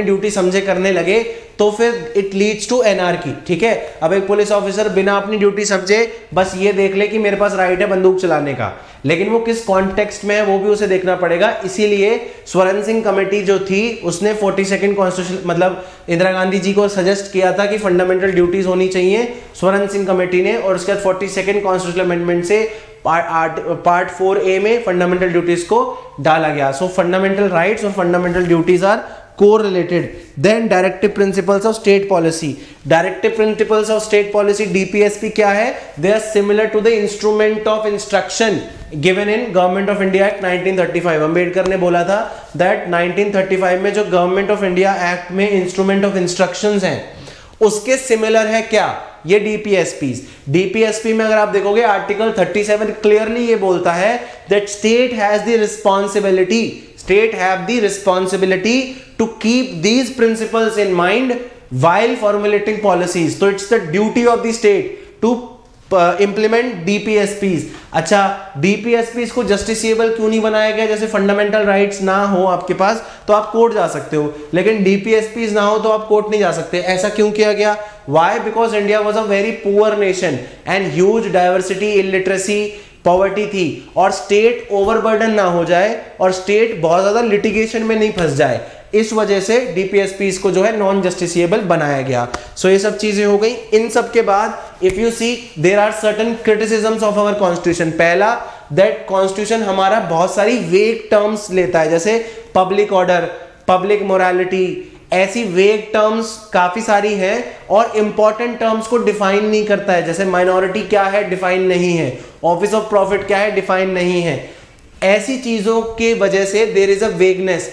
ड्यूटी समझे करने लगे तो फिर इट लीड्स टू एनार्की, ठीक है। अब एक पुलिस ऑफिसर बिना अपनी ड्यूटी समझे बस ये देख ले कि मेरे पास राइट है बंदूक चलाने का, लेकिन वो किस कॉन्टेक्स्ट में है वो भी उसे देखना पड़ेगा। इसीलिए स्वर्ण सिंह कमेटी जो थी उसने 42nd कॉन्स्टिट्यूशन मतलब इंदिरा गांधी जी को सजेस्ट किया था कि फंडामेंटल ड्यूटीज होनी चाहिए, स्वर्ण सिंह कमेटी ने, और उसके बाद 42nd कॉन्स्टिट्यूशनल अमेंडमेंट से पार्ट 4A में फंडामेंटल ड्यूटीज को डाला गया। सो फंडामेंटल राइट्स और fundamental duties are correlated. Then directive principles of state policy. Directive principles of state policy DPSP क्या है? They are similar to the instrument of instruction given in government of India act 1935। Ambedkar ने बोला था दैट 1935 में जो गवर्नमेंट ऑफ इंडिया एक्ट में इंस्ट्रूमेंट ऑफ इंस्ट्रक्शंस हैं उसके सिमिलर है क्या? ये डीपीएसपीज। डीपीएसपी में अगर आप देखोगे आर्टिकल 37 क्लियरली ये बोलता है that state has the responsibility to keep these principles in mind while formulating policies। तो it's the duty of the state to implement DPSPs. अच्छा, डीपीएसपीज को जस्टिसिएबल क्यों नहीं बनाया गया? जैसे फंडामेंटल राइट्स ना हो आपके पास तो आप कोर्ट जा सकते हो, लेकिन डीपीएसपीज ना हो तो आप कोर्ट नहीं जा सकते। ऐसा क्यों किया गया? Why? Because India was a very poor nation and huge diversity, illiteracy, poverty थी, और स्टेट ओवरबर्डन ना हो जाए और स्टेट बहुत ज्यादा लिटिगेशन में नहीं फंस जाए, इस वजह से डीपीएसपीज को जो है नॉन जस्टिसिएबल बनाया गया। सो ये सब चीजें हो गई। इन सब के बाद if you see there are certain criticisms of our constitution. पहला, दैट कॉन्स्टिट्यूशन हमारा बहुत सारी वेग टर्म्स लेता है, जैसे पब्लिक ऑर्डर, पब्लिक मोरालिटी, ऐसी वेग टर्म्स काफी सारी हैं, और इंपॉर्टेंट टर्म्स को डिफाइन नहीं करता है। जैसे माइनॉरिटी क्या है, डिफाइन नहीं है। ऑफिस ऑफ प्रॉफिट क्या है, डिफाइन नहीं है। ऐसी चीजों की वजह से देयर इज अ वेगनेस,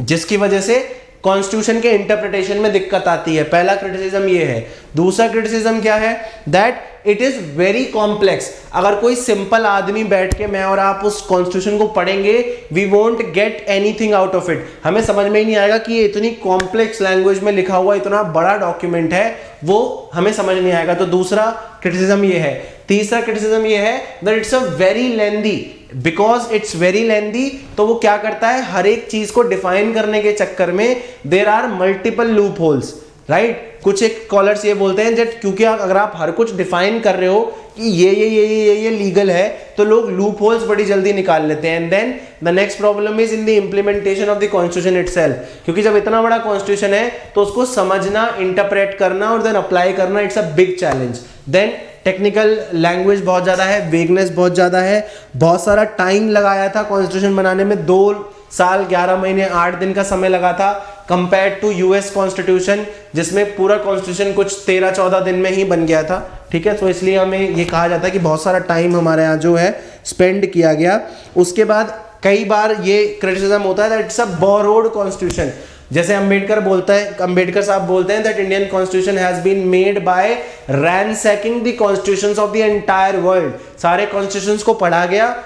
जिसकी वजह से कॉन्स्टिट्यूशन के इंटरप्रिटेशन में दिक्कत आती है। पहला क्रिटिसिज्म ये है। दूसरा क्रिटिसिज्म क्या है? That it is very complex. अगर कोई सिंपल आदमी बैठ के मैं और आप उस कॉन्स्टिट्यूशन को पढ़ेंगे, we won't get anything out of it. हमें समझ में ही नहीं आएगा कि ये इतनी कॉम्प्लेक्स लैंग्वेज में लिखा हुआ इतना बड़ा डॉक्यूमेंट है, वो हमें समझ नहीं आएगा। तो दूसरा क्रिटिसिज्म ये है। तीसरा क्रिटिसिज्म ये है that it's a very lengthy. Because it's very lengthy, तो वो क्या करता है, हर एक चीज को डिफाइन करने के चक्कर में there are multiple loopholes, right. कुछ एक स्कॉलर्स ये बोलते हैं दैट क्योंकि अगर आप हर कुछ डिफाइन कर रहे हो कि ये लीगल है, तो लोग लूप होल्स बड़ी जल्दी निकाल लेते हैं। And then the next problem is in the implementation of the constitution itself. क्योंकि जब इतना बड़ा कॉन्स्टिट्यूशन है तो उसको समझना, इंटरप्रेट करना और देन अप्लाई करना, it's a big challenge. Then technical language बहुत ज्यादा है, वेगनेस बहुत ज्यादा है। बहुत सारा टाइम लगाया था कॉन्स्टिट्यूशन बनाने में, 2 साल 11 महीने 8 दिन का समय लगा था, कंपेयर टू यूएस कॉन्स्टिट्यूशन जिसमें पूरा कॉन्स्टिट्यूशन कुछ 13-14 दिन में ही बन गया था। ठीक है, तो इसलिए हमें ये कहा जाता है कि बहुत सारा टाइम हमारे यहाँ जो है स्पेंड किया गया। उसके बाद कई बार ये क्रिटिसिज्म होता है that it's a borrowed constitution. जैसे अंबेडकर साहब बोलते हैं that Indian constitution has been made by ransacking the constitutions of the entire world. सारे कॉन्स्टिट्यूशंस को पढ़ा गया,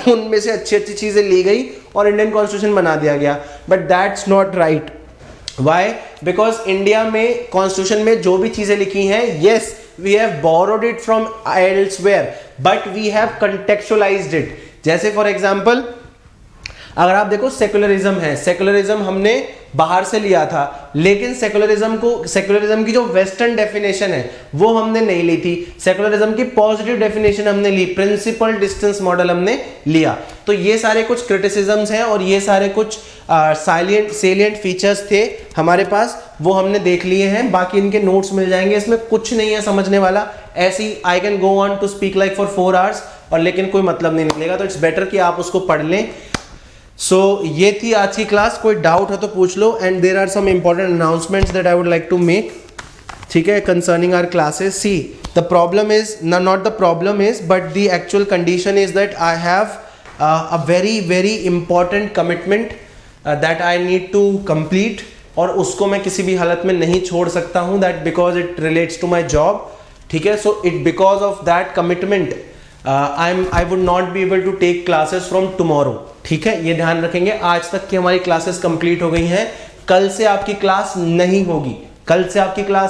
उनमें से अच्छी अच्छी चीजें ली गई और इंडियन कॉन्स्टिट्यूशन बना दिया गया। But that's not right. Why? Because India में कॉन्स्टिट्यूशन में जो भी चीजें लिखी हैं, yes we have borrowed it from elsewhere, but we have contextualized it. जैसे फॉर एग्जांपल अगर आप देखो सेकुलरिज्म है, सेकुलरिज्म हमने बाहर से लिया था, लेकिन सेकुलरिज्म की जो वेस्टर्न डेफिनेशन है वो हमने नहीं ली थी। सेकुलरिज्म की पॉजिटिव डेफिनेशन हमने ली, प्रिंसिपल डिस्टेंस मॉडल हमने लिया। तो ये सारे कुछ क्रिटिसिज्म्स हैं और ये सारे कुछ सेलिएंट फीचर्स थे हमारे पास, वो हमने देख लिए हैं। बाकी इनके नोट्स मिल जाएंगे, इसमें कुछ नहीं है समझने वाला। ऐसी I can go on to speak like for 4 hours और लेकिन कोई मतलब नहीं निकलेगा, तो इट्स बेटर कि आप उसको पढ़ लें। सो ये थी आज की क्लास। कोई डाउट है तो पूछ लो। And there are some important announcements that I would like to make, ठीक है, concerning our classes. See the problem is not the problem is but the actual condition is that I have a very important commitment that I need to complete, और उसको मैं किसी भी हालत में नहीं छोड़ सकता हूँ, that because it relates to my job. ठीक है, so it because of that commitment I would not be able to take classes from tomorrow. ठीक है, ये ध्यान रखेंगे। आज तक की हमारी क्लासेस कंप्लीट हो गई हैं, कल से आपकी क्लास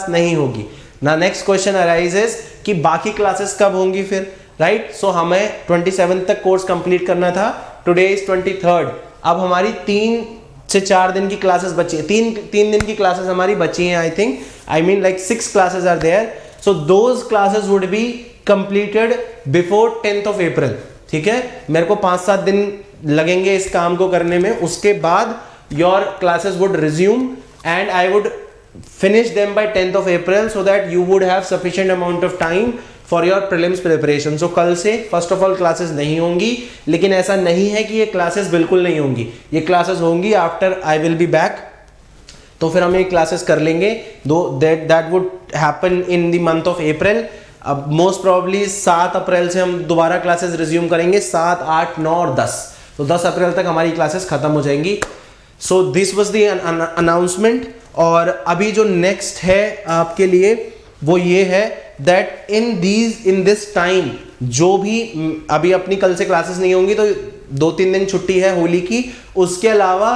नहीं होगी ना। नेक्स्ट क्वेश्चन अराइजेस कि बाकी क्लासेस कब होंगी फिर, राइट। सो हमें 27 तक कोर्स कंप्लीट करना था, टुडे इज 23rd। अब हमारी 3 से 4 दिन की क्लासेस बची हैं, 3 दिन की क्लासेस हमारी बची हैं। I mean like 6 classes are there, so those classes would be completed before 10th of April। ठीक है, मेरे को 5-7 दिन लगेंगे इस काम को करने में। उसके बाद your classes would resume and I would finish them by 10th of April so that you would have sufficient amount of time for your prelims preparation. So कल से फर्स्ट ऑफ ऑल क्लासेस नहीं होंगी, लेकिन ऐसा नहीं है कि ये क्लासेस बिल्कुल नहीं होंगी, ये क्लासेस होंगी after I will be back. तो फिर हम ये क्लासेस कर लेंगे, दो that would happen in the month of अप्रैल. अब मोस्ट प्रोबेबली 7 अप्रैल से हम दोबारा क्लासेस रिज्यूम करेंगे, 7, 8, 9 और 10. तो 10 अप्रैल तक हमारी क्लासेस खत्म हो जाएंगी. So this was the announcement. और अभी जो नेक्स्ट है आपके लिए वो ये है दैट इन दिस टाइम जो भी अभी अपनी कल से क्लासेस नहीं होंगी, तो 2-3 दिन छुट्टी है होली की, उसके अलावा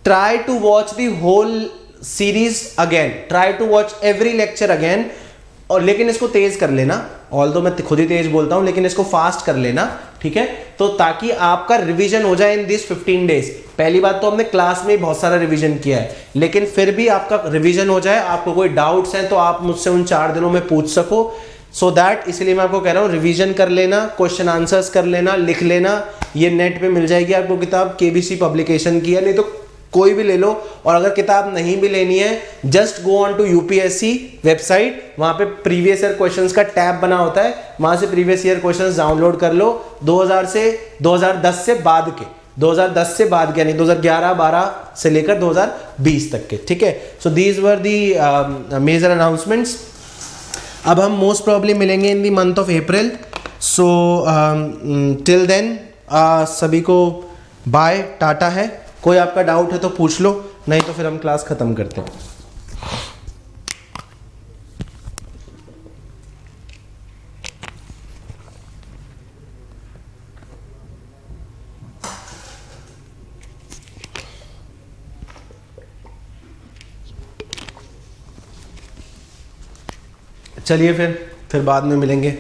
try to watch the whole series again, try to watch every lecture again. और लेकिन इसको तेज कर लेना, ऑल्दो मैं खुद ही तेज बोलता हूं, लेकिन इसको फास्ट कर लेना, ठीक है. तो ताकि आपका रिवीजन हो जाए इन दिस 15 डेज. पहली बात तो हमने क्लास में बहुत सारा रिवीजन किया है, लेकिन फिर भी आपका रिवीजन हो जाए. आपको कोई डाउट्स हैं तो आप मुझसे उन 4 दिनों में पूछ सको. सो दैट इसलिए मैं आपको कह रहा हूँ रिवीजन कर लेना, क्वेश्चन आंसर्स कर लेना, लिख लेना. ये नेट पे मिल जाएगी आपको किताब, केबीसी पब्लिकेशन की है, नहीं तो कोई भी ले लो. और अगर किताब नहीं भी लेनी है, just go on to UPSC website, वहां पे प्रीवियस ईयर क्वेश्चंस का टैब बना होता है, वहां से प्रीवियस ईयर क्वेश्चंस डाउनलोड कर लो. 2010 से बाद के, 2010 से बाद के यानी 2011-12 से लेकर 2020 तक के, ठीक है. So these were the major announcements. अब हम मोस्ट प्रॉब्ली मिलेंगे in the month of April. So till then सभी को बाय, टाटा है. कोई आपका डाउट है तो पूछ लो, नहीं तो फिर हम क्लास खत्म करते हैं. चलिए फिर बाद में मिलेंगे.